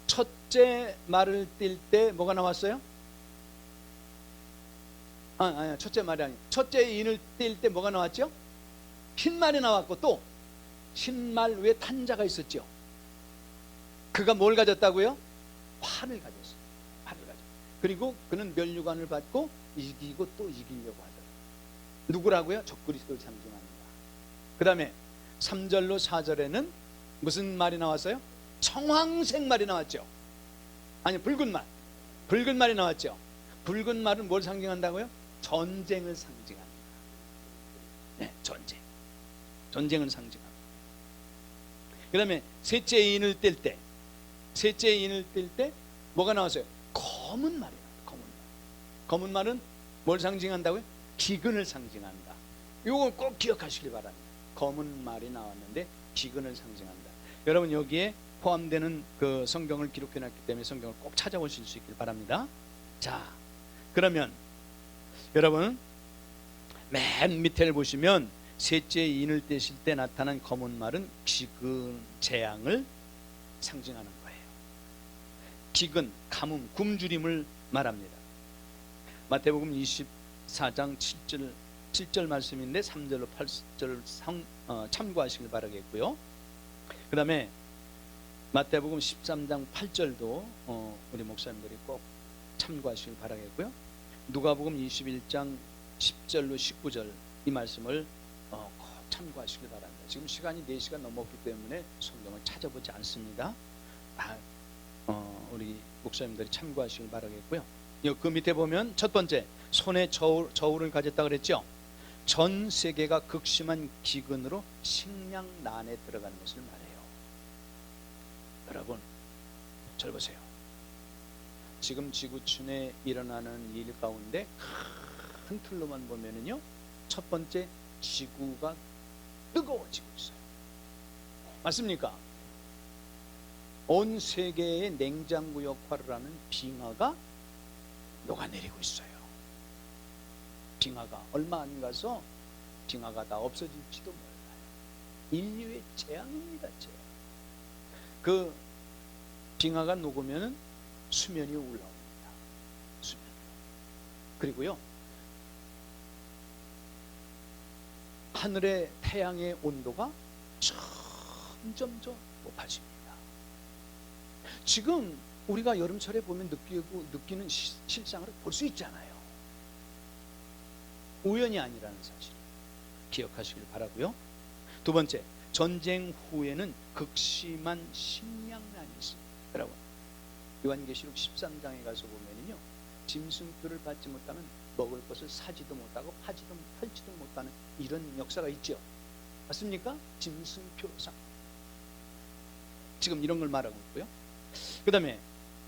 Speaker 1: 첫째 말을 띨 때 뭐가 나왔어요? 첫째 말이 아니에요. 첫째 인을 띨 때 뭐가 나왔죠? 흰말이 나왔고, 또 흰말 위에 탄자가 있었죠. 그가 뭘 가졌다고요? 활을 가졌어요. 그리고 그는 면류관을 받고 이기고 또 이기려고 하더라. 누구라고요? 적그리스도를 상징합니다. 그 다음에 3절로 4절에는 무슨 말이 나왔어요? 청황색 말이 나왔죠. 아니, 붉은 말이 나왔죠. 붉은 말은 뭘 상징한다고요? 전쟁을 상징합니다. 네, 전쟁을 상징합니다. 그 다음에 셋째 인을 뗄 때 뭐가 나왔어요? 검은 말이 나와요. 검은 말은 뭘 상징한다고요? 기근을 상징한다. 이걸 꼭 기억하시길 바랍니다. 검은 말이 나왔는데 기근을 상징한다. 여러분 여기에 포함되는 그 성경을 기록해 놨기 때문에 성경을 꼭 찾아보실 수 있길 바랍니다. 자, 그러면 여러분 맨 밑에를 보시면 셋째 인을 떼실 때 나타난 검은 말은 기근, 재앙을 상징하는 거예요. 기근, 가뭄, 굶주림을 말합니다. 마태복음 24장 7절 말씀인데 3절로 8절 참고하시길 바라겠고요. 그 다음에 마태복음 13장 8절도 우리 목사님들이 꼭 참고하시길 바라겠고요. 누가복음 21장 10절로 19절 이 말씀을 꼭 참고하시길 바랍니다. 지금 시간이 4시간 넘었기 때문에 성경을 찾아보지 않습니다. 우리 목사님들이 참고하시길 바라겠고요. 그 밑에 보면 첫 번째, 손에 저울을 가졌다 그랬죠. 전 세계가 극심한 기근으로 식량난에 들어가는 것을 말해요. 여러분 잘 보세요. 지금 지구촌에 일어나는 일 가운데 큰 틀로만 보면은요, 첫 번째, 지구가 뜨거워지고 있어요. 맞습니까? 온 세계의 냉장고 역할을 하는 빙하가 녹아내리고 있어요. 빙하가 얼마 안 가서 빙하가 다 없어질지도 몰라요. 인류의 재앙입니다. 재앙. 그 빙하가 녹으면 수면이 올라옵니다. 수면. 그리고요, 하늘의 태양의 온도가 점점 높아집니다. 지금 우리가 여름철에 보면 느끼는 실상을 볼 수 있잖아요. 우연이 아니라는 사실 기억하시길 바라고요. 두 번째, 전쟁 후에는 극심한 식량난이 있습니다. 여러분 요한계시록 13장에 가서 보면요, 짐승표를 받지 못하면 먹을 것을 사지도 못하고 팔지도 못하는 이런 역사가 있죠. 맞습니까? 짐승표상. 지금 이런 걸 말하고 있고요. 그 다음에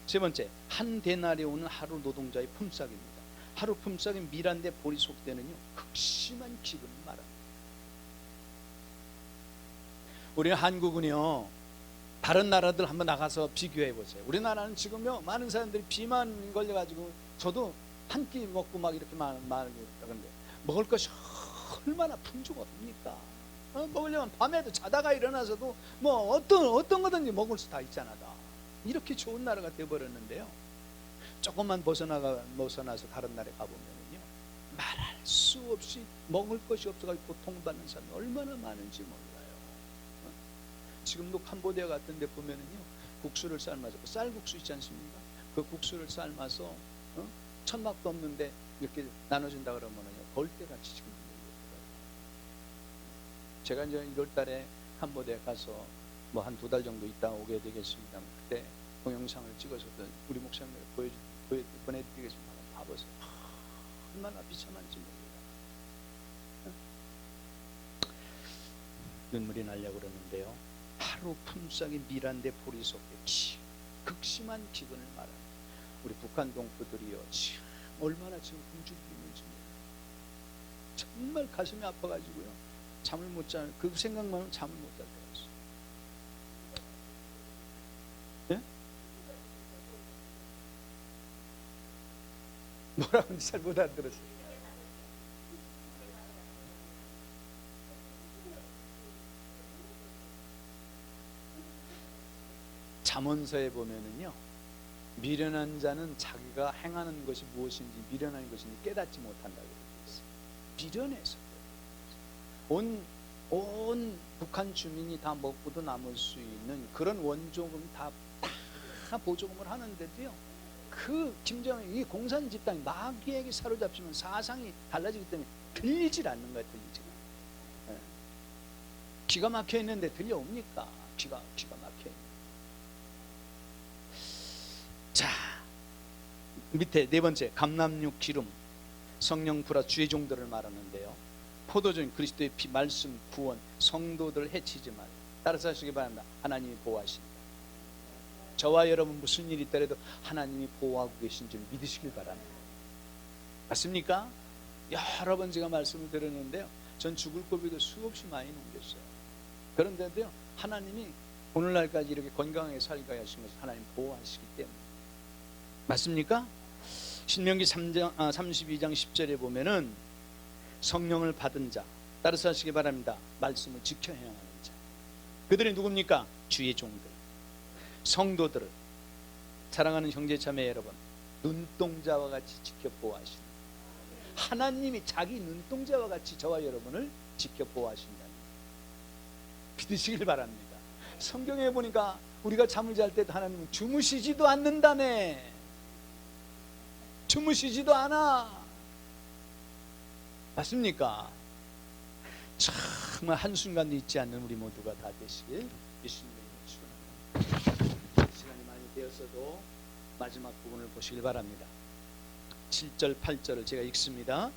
Speaker 1: 세 번째, 한 데나리온은 하루 노동자의 품삯입니다. 하루 품삯이 밀한데 보리 속되는요, 극심한 기근을 말합니다. 우리 한국은요, 다른 나라들 한번 나가서 비교해 보세요. 우리나라는 지금요, 많은 사람들이 비만 걸려가지고, 저도 한 끼 먹고 막 이렇게 말하는데 먹을 것이 얼마나 풍족합니까? 먹으려면 밤에도 자다가 일어나서도 뭐 어떤 거든지 먹을 수 다 있잖아. 이렇게 좋은 나라가 되어버렸는데요, 조금만 벗어나서 다른 나라에 가보면요, 말할 수 없이 먹을 것이 없어가지고 고통받는 사람이 얼마나 많은지 몰라요. 지금도 캄보디아 같은 데 보면은요, 국수를 삶아서, 쌀국수 있지 않습니까? 그 국수를 삶아서 천막도 없는데 이렇게 나눠준다 그러면은요, 벌떼같이 지금 먹어요. 제가 이제 1월달에 캄보디아 가서 뭐 한 2달 정도 있다 오게 되겠습니다. 그때 동영상을 찍어서 우리 목사님들 보내드리겠습니다. 한번 봐보세요. 얼마나 비참한지 모릅니다. 눈물이 나려고 그러는데요, 하루 품삯이 밀한데 보리 속에 극심한 기근을 말합니다. 우리 북한 동포들이요, 얼마나 지금 굶주리고 있는지 몰라요. 정말 가슴이 아파가지고요, 잠을 못 자는, 그 생각만 하면 잠을 못 잘 때가 있어요. 네? 뭐라고 하는지 잘 못 알아들었어요. 잠언서에 보면은요, 미련한 자는 자기가 행하는 것이 무엇인지, 미련한 것인지 깨닫지 못한다고 되어 있어요. 미련해서 온 북한 주민이 다 먹고도 남을 수 있는 그런 원조금 다 보조금을 하는데도요, 그 김정은이 공산 집단이 마귀에게 사로잡히면 사상이 달라지기 때문에 들리질 않는 거예요. 들리지가. 네. 기가 막혀 있는데 들려옵니까? 기가 막혀 있는. 자, 밑에 네 번째, 감람육 기름, 성령 불화 주의 종들을 말하는데요, 포도주는 그리스도의 피, 말씀, 구원, 성도들을 해치지 말고 따라서 하시기 바랍니다. 하나님이 보호하신다. 저와 여러분 무슨 일이 있더라도 하나님이 보호하고 계신 줄 믿으시길 바랍니다. 맞습니까? 여러 번 제가 말씀을 드렸는데요, 전 죽을 고비도 수없이 많이 넘겼어요. 그런데도요, 하나님이 오늘날까지 이렇게 건강하게 살게 하신 것은 하나님 보호하시기 때문에. 맞습니까? 신명기 32장 10절에 보면은 성령을 받은 자, 따라서 하시기 바랍니다. 말씀을 지켜 행하는 자. 그들이 누굽니까? 주의 종들, 성도들을, 사랑하는 형제자매 여러분, 눈동자와 같이 지켜 보호하시는, 하나님이 자기 눈동자와 같이 저와 여러분을 지켜 보호하신다는 믿으시길 바랍니다. 성경에 보니까 우리가 잠을 잘 때도 하나님은 주무시지도 않는다네. 주무시지도 않아. 맞습니까? 정말 한순간도 잊지 않는 우리 모두가 다 되시길 예수님의 이름으로 축원합니다. 시간이 많이 되었어도 마지막 부분을 보시길 바랍니다. 7절 8절을 제가 읽습니다.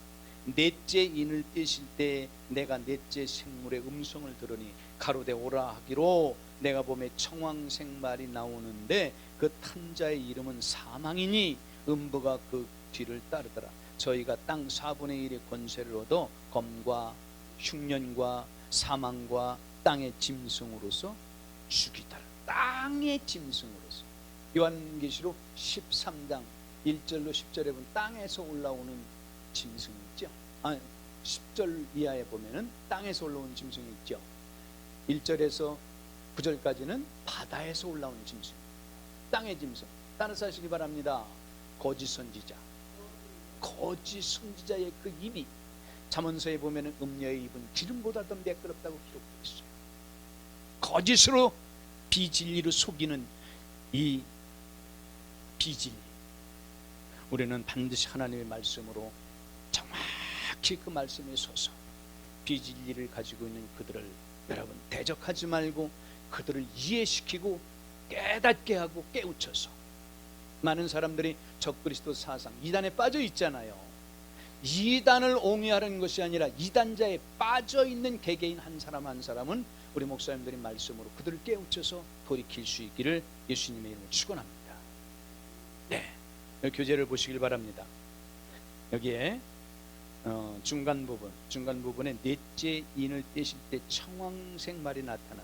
Speaker 1: 넷째 인을 떼실 때 내가 넷째 생물의 음성을 들으니 가로되 오라 하기로 내가 보매 청황생말이 나오는데 그 탄자의 이름은 사망이니 음부가 그 뒤를 따르더라. 저희가 땅 4분의 1의 권세를 얻어 검과 흉년과 사망과 땅의 짐승으로서 죽이더라. 땅의 짐승으로서. 요한계시록 13장 1절로 10절에 보면 땅에서 올라오는 짐승이 있죠. 10절 이하에 보면은 땅에서 올라오는 짐승이 있죠. 1절에서 9절까지는 바다에서 올라오는 짐승, 땅의 짐승. 따라서 하시기 바랍니다. 거짓 선지자, 거짓 선지자의 그 입이, 잠언서에 보면은 음녀의 입은 기름보다 더 매끄럽다고 기록되어 있어요. 거짓으로 비진리로 속이는 이 비진리, 우리는 반드시 하나님의 말씀으로 정확히 그 말씀에 서서 비진리를 가지고 있는 그들을 여러분 대적하지 말고 그들을 이해시키고 깨닫게 하고 깨우쳐서. 많은 사람들이 적그리스도 사상, 이단에 빠져 있잖아요. 이단을 옹호하는 것이 아니라 이단자에 빠져 있는 개개인 한 사람 한 사람은 우리 목사님들이 말씀으로 그들을 깨우쳐서 돌이킬 수 있기를 예수님의 이름으로 축원합니다. 네, 여기 교재를 보시길 바랍니다. 여기에 중간 부분에 넷째 인을 떼실 때 청황생말이 나타나.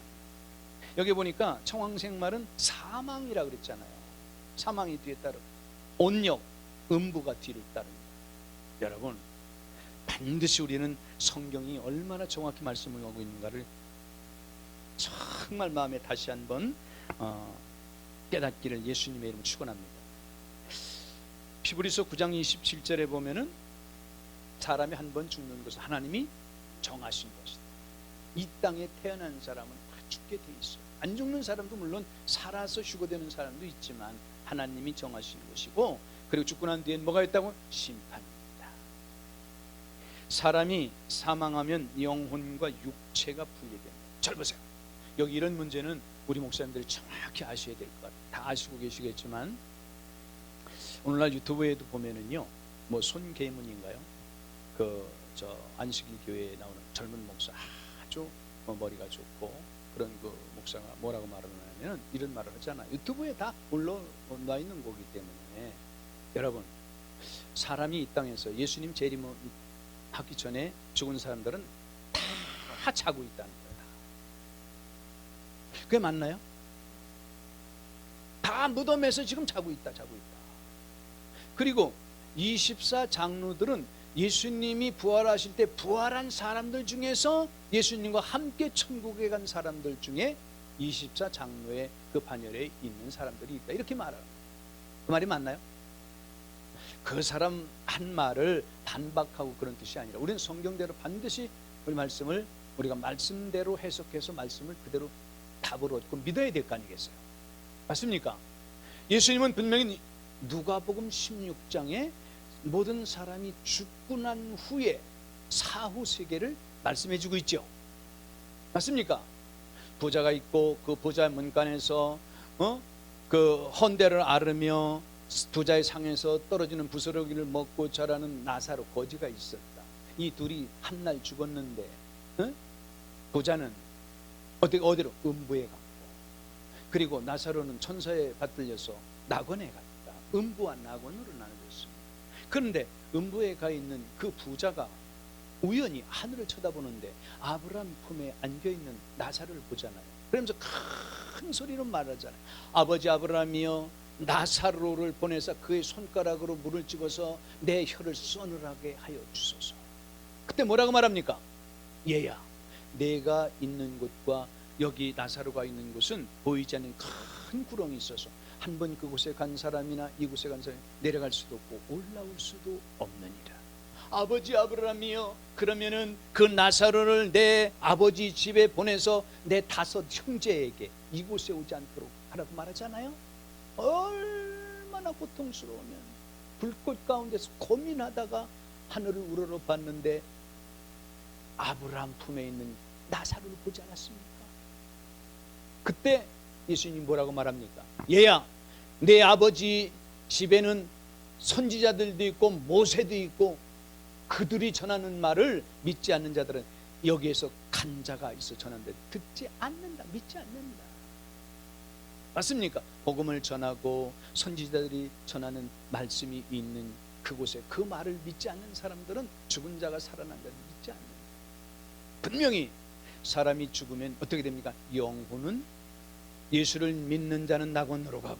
Speaker 1: 여기 보니까 청황생말은 사망이라 그랬잖아요. 사망이 뒤에 따르고 온역, 음부가 뒤를 따릅니다. 여러분, 반드시 우리는 성경이 얼마나 정확히 말씀을 하고 있는가를 정말 마음에 다시 한번 깨닫기를 예수님의 이름으로 축원합니다. 히브리서 9장 27절에 보면은 사람이 한 번 죽는 것은 하나님이 정하신 것이다. 이 땅에 태어난 사람은 다 죽게 돼 있어요. 안 죽는 사람도 물론 살아서 휴거되는 사람도 있지만 하나님이 정하신 것이고, 그리고 죽고 난 뒤엔 뭐가 있다고? 심판입니다. 사람이 사망하면 영혼과 육체가 분리됩니다. 잘 보세요. 여기 이런 문제는 우리 목사님들이 정확히 아셔야 될 것 같아요. 다 아시고 계시겠지만 오늘날 유튜브에도 보면은요, 뭐 손계문인가요? 저 안식일 교회에 나오는 젊은 목사, 아주 머리가 좋고 그런 그 목사가 뭐라고 말을 하냐면 이런 말을 하잖아요. 유튜브에 다 올라와 있는 거기 때문에 여러분, 사람이 이 땅에서 예수님 재림하기 전에 죽은 사람들은 다 자고 있다는 거다. 그게 맞나요? 다 무덤에서 지금 자고 있다. 그리고 24 장로들은 예수님이 부활하실 때 부활한 사람들 중에서 예수님과 함께 천국에 간 사람들 중에 24 장로의 그 반열에 있는 사람들이 있다, 이렇게 말합니다. 그 말이 맞나요? 그 사람 한 말을 반박하고 그런 뜻이 아니라 우리는 성경대로 반드시 우리 말씀을 우리가 말씀대로 해석해서 말씀을 그대로 답을 얻고 믿어야 될 거 아니겠어요? 맞습니까? 예수님은 분명히 누가복음 16장에 모든 사람이 죽고 난 후에 사후 세계를 말씀해 주고 있죠. 맞습니까? 부자가 있고 그 부자의 문간에서 그 헌대를 앓으며 부자의 상에서 떨어지는 부스러기를 먹고 자라는 나사로 거지가 있었다. 이 둘이 한 날 죽었는데 부자는 어디로? 음부에 갔고, 그리고 나사로는 천사에 받들려서 낙원에 갔다. 음부와 낙원으로 나눠졌습니다. 그런데 음부에 가 있는 그 부자가 우연히 하늘을 쳐다보는데 아브라함 품에 안겨있는 나사로를 보잖아요. 그러면서 큰 소리로 말하잖아요. 아버지 아브라함이여, 나사로를 보내서 그의 손가락으로 물을 찍어서 내 혀를 서늘하게 하여 주소서. 그때 뭐라고 말합니까? 얘야, 내가 있는 곳과 여기 나사로가 있는 곳은 보이지 않는 큰 구렁이 있어서 한 번 그곳에 간 사람이나 이곳에 간 사람이 내려갈 수도 없고 올라올 수도 없느니라. 아버지 아브라함이여, 그러면은 그 나사로를 내 아버지 집에 보내서 내 5 형제에게 이곳에 오지 않도록 하라고 말하잖아요. 얼마나 고통스러우면 불꽃 가운데서 고민하다가 하늘을 우러러 봤는데 아브라함 품에 있는 나사로를 보지 않았습니까? 그때 예수님 뭐라고 말합니까? 얘야, 내 아버지 집에는 선지자들도 있고 모세도 있고 그들이 전하는 말을 믿지 않는 자들은 여기에서 간 자가 있어 전하는데 듣지 않는다, 믿지 않는다. 맞습니까? 복음을 전하고 선지자들이 전하는 말씀이 있는 그곳에 그 말을 믿지 않는 사람들은 죽은 자가 살아난다는 믿지 않는다. 분명히 사람이 죽으면 어떻게 됩니까? 영혼은 예수를 믿는 자는 낙원으로 가고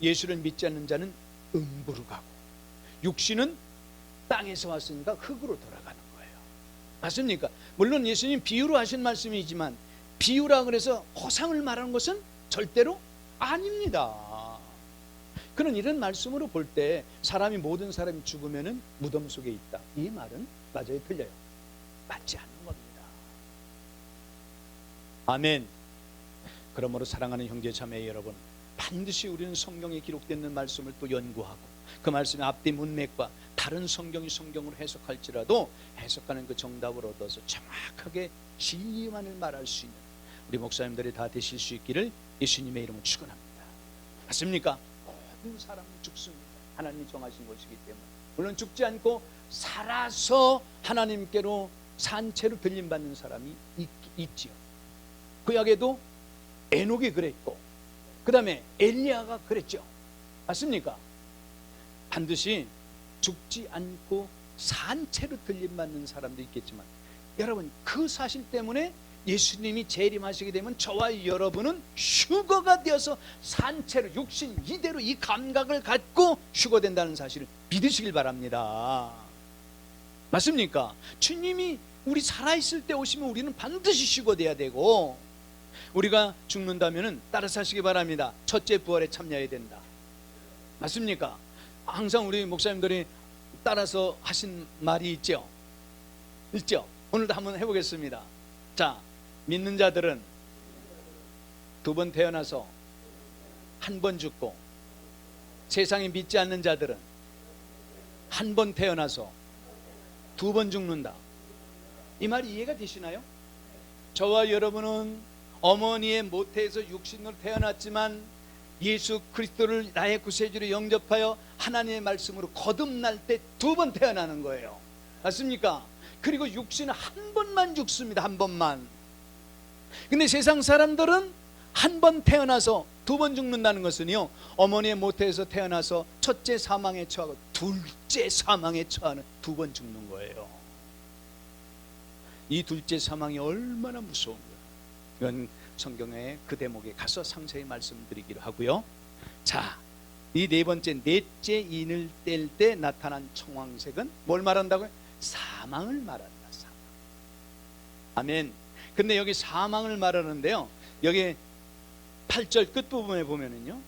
Speaker 1: 예수를 믿지 않는 자는 음부로 가고 육신은 땅에서 왔으니까 흙으로 돌아가는 거예요. 맞습니까? 물론 예수님 비유로 하신 말씀이지만 비유라 그래서 허상을 말하는 것은 절대로 아닙니다. 그런 이런 말씀으로 볼 때 사람이 모든 사람이 죽으면은 무덤 속에 있다, 이 말은 맞아요, 틀려요? 맞지 않는 겁니다. 아멘. 그러므로 사랑하는 형제 자매 여러분, 반드시 우리는 성경에 기록되는 말씀을 또 연구하고 그 말씀의 앞뒤 문맥과 다른 성경이 성경으로 해석할지라도 해석하는 그 정답을 얻어서 정확하게 진리만을 말할 수 있는 우리 목사님들이 다 되실 수 있기를 예수님의 이름으로 축원합니다. 맞습니까? 모든 사람은 죽습니다. 하나님이 정하신 것이기 때문에. 물론 죽지 않고 살아서 하나님께로 산채로 들림받는 사람이 있지요. 구약에도 에녹이 그랬고 그 다음에 엘리야가 그랬죠. 맞습니까? 반드시 죽지 않고 산채로 들림받는 사람도 있겠지만 여러분, 그 사실 때문에 예수님이 재림하시게 되면 저와 여러분은 휴거가 되어서 산채로 육신 이대로 이 감각을 갖고 휴거된다는 사실을 믿으시길 바랍니다. 맞습니까? 주님이 우리 살아있을 때 오시면 우리는 반드시 휴거돼야 되고 우리가 죽는다면 따라서 하시기 바랍니다. 첫째 부활에 참여해야 된다. 맞습니까? 항상 우리 목사님들이 따라서 하신 말이 있죠. 오늘도 한번 해보겠습니다. 자, 믿는 자들은 2번 태어나서 1번 죽고 세상에 믿지 않는 자들은 1번 태어나서 2번 죽는다. 이 말이 이해가 되시나요? 저와 여러분은 어머니의 모태에서 육신으로 태어났지만 예수 그리스도를 나의 구세주로 영접하여 하나님의 말씀으로 거듭날 때 2번 태어나는 거예요. 맞습니까? 그리고 육신은 1번만 죽습니다. 1번만. 근데 세상 사람들은 1번 태어나서 2번 죽는다는 것은요, 어머니의 모태에서 태어나서 첫째 사망에 처하고 둘째 사망에 처하는 2번 죽는 거예요. 이 둘째 사망이 얼마나 무서운 거예요. 이건 성경의 그 대목에 가서 상세히 말씀드리기로 하고요. 자, 이 네 번째, 넷째 인을 뗄 때 나타난 청황색은 뭘 말한다고요? 사망을 말한다. 사망. 아멘. 근데 여기 사망을 말하는데요, 여기 8절 끝부분에 보면은요,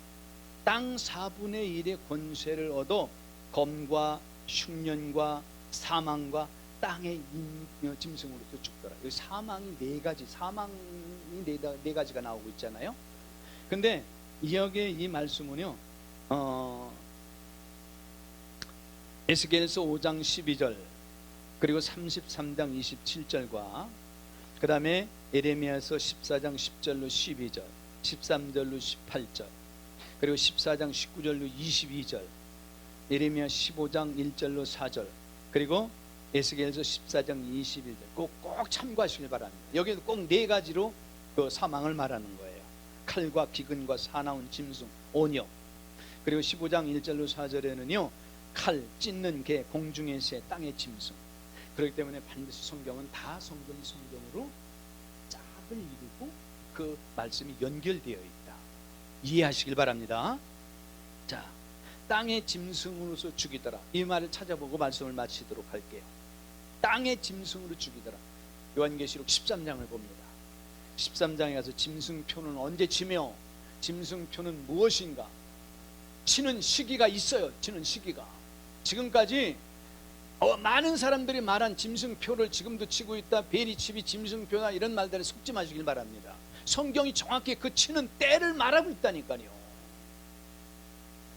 Speaker 1: 땅 4분의 1의 권세를 얻어 검과 흉년과 사망과 땅의 짐승으로서 죽더라. 여기 사망이 4가지, 사망이 네 가지가 나오고 있잖아요. 근데 여기에 이 말씀은요, 에스겔서 5장 12절 그리고 33장 27절과 그 다음에 에레미야서 14장 10절로 12절 13절로 18절 그리고 14장 19절로 22절 에레미야 15장 1절로 4절 그리고 에스겔서 14장 21절 꼭 참고하시길 바랍니다. 여기도 꼭 4가지로 그 사망을 말하는 거예요. 칼과 기근과 사나운 짐승, 온역. 그리고 15장 1절로 4절에는요, 칼, 찢는 개, 공중의 새, 땅의 짐승. 그렇기 때문에 반드시 성경은 다 성경이 성경으로 짝을 이루고 그 말씀이 연결되어 있다. 이해하시길 바랍니다. 자, 땅의 짐승으로서 죽이더라. 이 말을 찾아보고 말씀을 마치도록 할게요. 땅의 짐승으로 죽이더라. 요한계시록 13장을 봅니다. 13장에 가서 짐승표는 언제 치며 짐승표는 무엇인가? 치는 시기가 있어요. 치는 시기가. 지금까지 많은 사람들이 말한 짐승표를 지금도 치고 있다. 베리칩이 짐승표나 이런 말들에 속지 마시길 바랍니다. 성경이 정확히 그 치는 때를 말하고 있다니까요.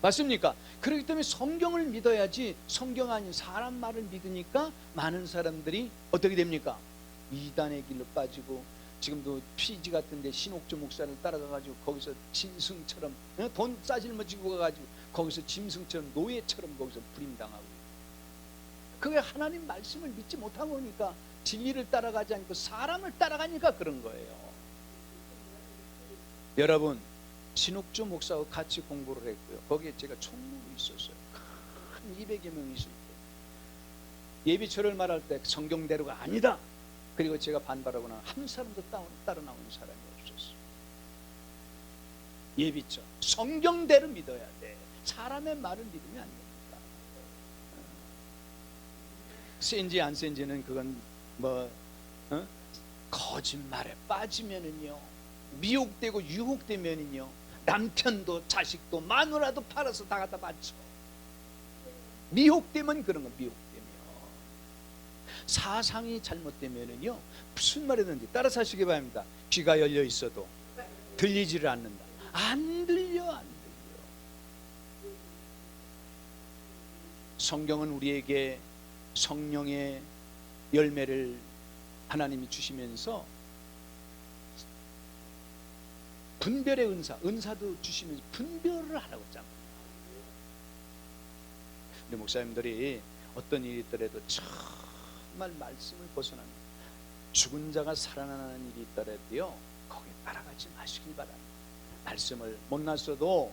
Speaker 1: 맞습니까? 그렇기 때문에 성경을 믿어야지 성경 아닌 사람 말을 믿으니까 많은 사람들이 어떻게 됩니까? 이단의 길로 빠지고 지금도 피지 같은데 신옥주 목사를 따라가가지고 거기서 짐승처럼 돈 싸질머지고 가가지고 거기서 짐승처럼 노예처럼 거기서 부림당하고 그게 하나님 말씀을 믿지 못한 거니까 진리를 따라가지 않고 사람을 따라가니까 그런 거예요. 여러분 신옥주 목사하고 같이 공부를 했고요. 거기에 제가 총무로 있었어요. 한 200여 명이 있을 때 예비처를 말할 때 성경대로가 아니다. 그리고 제가 반발하고 나면 한 사람도 따라 나오는 사람이 없었어요. 예비처 성경대로 믿어야 돼. 사람의 말을 믿으면 안 됩니다. 센지 안 센지는 그건 거짓말에 빠지면은요, 미혹되고 유혹되면은요, 남편도 자식도 마누라도 팔아서 다 갖다 바쳐. 미혹되면 그런 거. 미혹되면 사상이 잘못되면은요 무슨 말이든지 따라서 하시기 바랍니다. 귀가 열려 있어도 들리지를 않는다. 안 들려. 성경은 우리에게 성령의 열매를 하나님이 주시면서 분별의 은사도 주시면서 분별을 하라고 했잖아요. 우리 목사님들이 어떤 일이 있더라도 정말 말씀을 벗어납니다. 죽은 자가 살아나는 일이 있더라도요 거기에 따라가지 마시길 바랍니다. 말씀을 못났어도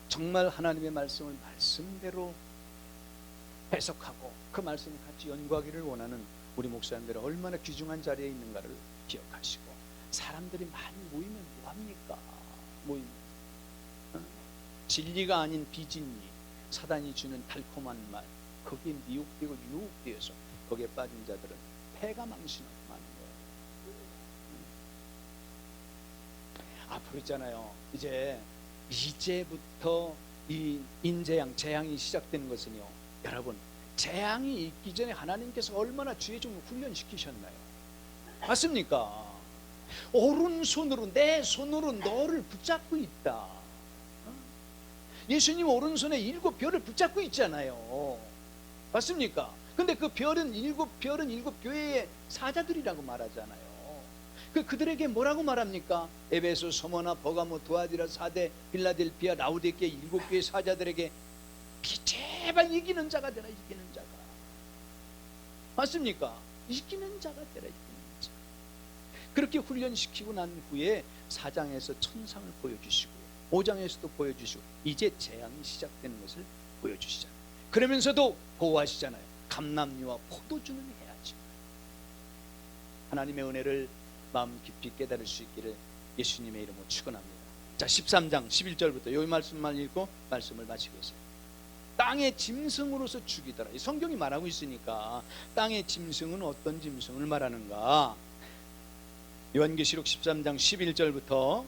Speaker 1: 정말 하나님의 말씀을 말씀대로 해석하고 그 말씀을 같이 연구하기를 원하는 우리 목사님들이 얼마나 귀중한 자리에 있는가를 기억하시고, 사람들이 많이 모이면 뭐합니까? 모이면 진리가 아닌 비진리, 사단이 주는 달콤한 말, 거기에 미혹되고 유혹되어서 거기에 빠진 자들은 패가 망신하고 마는 거예요. 앞으로 있잖아요, 이제부터 이 인재양, 재앙이 시작되는 것은요, 여러분, 재앙이 있기 전에 하나님께서 얼마나 주의 종을 훈련시키셨나요? 맞습니까? 오른손으로, 내 손으로 너를 붙잡고 있다. 예수님 오른손에 7별을 붙잡고 있잖아요. 맞습니까? 근데 그 별은 일곱 교회의 사자들이라고 말하잖아요. 그들에게 뭐라고 말합니까? 에베소, 서머나, 버가모, 두아디라, 사대, 빌라델피아, 라우디게아 7교회 사자들에게 제발 이기는 자가 되라. 이기는 자가. 맞습니까? 이기는 자가 되라. 이기는 자. 그렇게 훈련시키고 난 후에 4장에서 천상을 보여주시고 5장에서도 보여주시고 이제 재앙이 시작되는 것을 보여주시잖아요. 그러면서도 보호하시잖아요. 감람류와 포도주는 해야지. 하나님의 은혜를 마음 깊이 깨달을 수 있기를 예수님의 이름으로 축원합니다. 자, 13장 11절부터 이 말씀만 읽고 말씀을 마치겠습니다. 땅의 짐승으로서 죽이더라. 이 성경이 말하고 있으니까 땅의 짐승은 어떤 짐승을 말하는가? 요한계시록 13장 11절부터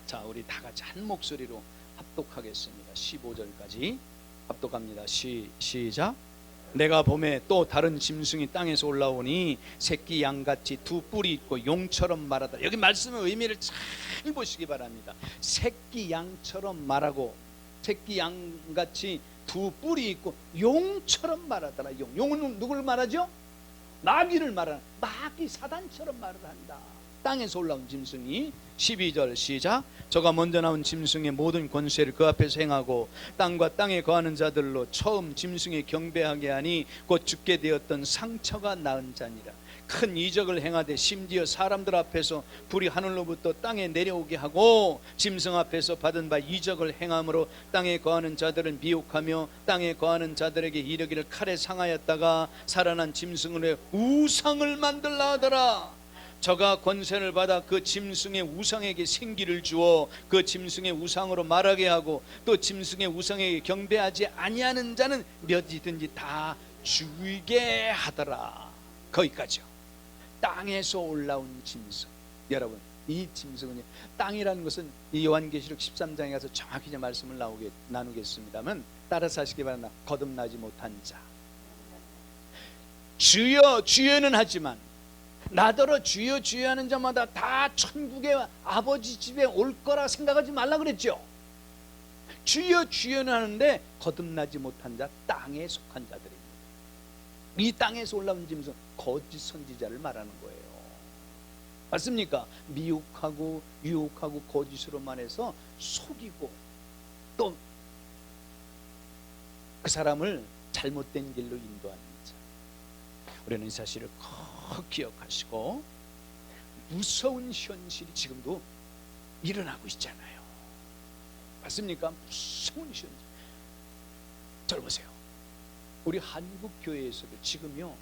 Speaker 1: 자, 우리 다 같이 한 목소리로 합독하겠습니다. 15절까지 합독합니다. 시작. 내가 봄에 또 다른 짐승이 땅에서 올라오니 새끼 양같이 두 뿔이 있고 용처럼 말하다. 여기 말씀의 의미를 잘 보시기 바랍니다. 새끼 양처럼 말하고 새끼 양같이 두 뿔이 있고 용처럼 말하더라. 용은 누구를 말하죠? 마귀를 말하는, 마귀 사단처럼 말을 한다. 땅에서 올라온 짐승이. 12절 시작. 저가 먼저 나온 짐승의 모든 권세를 그 앞에서 행하고 땅과 땅에 거하는 자들로 처음 짐승에 경배하게 하니 곧 죽게 되었던 상처가 나은 자니라. 큰 이적을 행하되 심지어 사람들 앞에서 불이 하늘로부터 땅에 내려오게 하고 짐승 앞에서 받은 바 이적을 행함으로 땅에 거하는 자들을 미혹하며 땅에 거하는 자들에게 이르기를 칼에 상하였다가 살아난 짐승으로 우상을 만들라 하더라. 저가 권세를 받아 그 짐승의 우상에게 생기를 주어 그 짐승의 우상으로 말하게 하고 또 짐승의 우상에게 경배하지 아니하는 자는 몇이든지 다 죽이게 하더라. 거기까지요. 땅에서 올라온 짐승. 여러분, 이 짐승은 땅이라는 것은 이 요한계시록 13장에 가서 정확히 이제 말씀을 나누겠습니다만 따라서 하시기 바랍니다. 거듭나지 못한 자. 주여 주여는 하지만 나더러 주여 주여 하는 자마다 다 천국의 아버지 집에 올 거라 생각하지 말라 그랬죠. 주여 주여는 하는데 거듭나지 못한 자, 땅에 속한 자들입니다. 이 땅에서 올라온 짐승, 거짓 선지자를 말하는 거예요. 맞습니까? 미혹하고 유혹하고 거짓으로만 해서 속이고 또 그 사람을 잘못된 길로 인도하는 자. 우리는 이 사실을 꼭 기억하시고 무서운 현실이 지금도 일어나고 있잖아요. 맞습니까? 무서운 현실. 저를 보세요. 우리 한국 교회에서도 지금요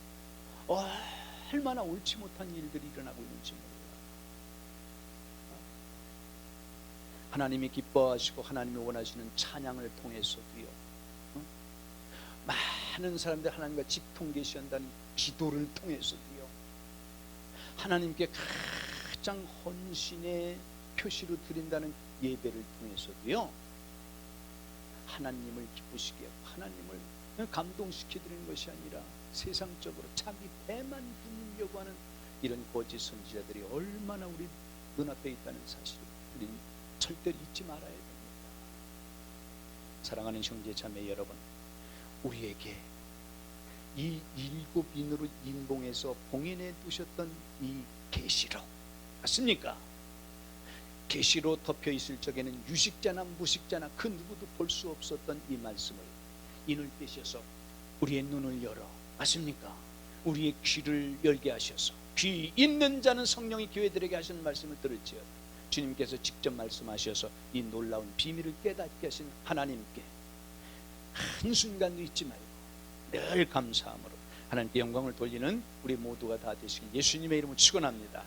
Speaker 1: 얼마나 옳지 못한 일들이 일어나고 있는지 몰라요. 하나님이 기뻐하시고 하나님이 원하시는 찬양을 통해서도요 많은 사람들 하나님과 직통계시한다는 기도를 통해서도요 하나님께 가장 헌신의 표시로 드린다는 예배를 통해서도요 하나님을 기쁘시게 하고 하나님을 감동시켜드리는 것이 아니라 세상적으로 자기 배만 부리려고 하는 이런 거짓 선지자들이 얼마나 우리 눈앞에 있다는 사실을 우리는 절대로 잊지 말아야 됩니다. 사랑하는 형제 자매 여러분, 우리에게 이 7인으로 인봉해서 봉인해 두셨던 이 계시록 맞습니까? 계시로 덮여 있을 적에는 유식자나 무식자나 그 누구도 볼 수 없었던 이 말씀을 인을 빼셔서 우리의 눈을 열어 맞습니까? 우리의 귀를 열게 하셔서 귀 있는 자는 성령이 교회들에게 하시는 말씀을 들을지어 주님께서 직접 말씀하셔서 이 놀라운 비밀을 깨닫게 하신 하나님께 한순간도 잊지 말고 늘 감사함으로 하나님께 영광을 돌리는 우리 모두가 다 되시길 예수님의 이름으로 축원합니다.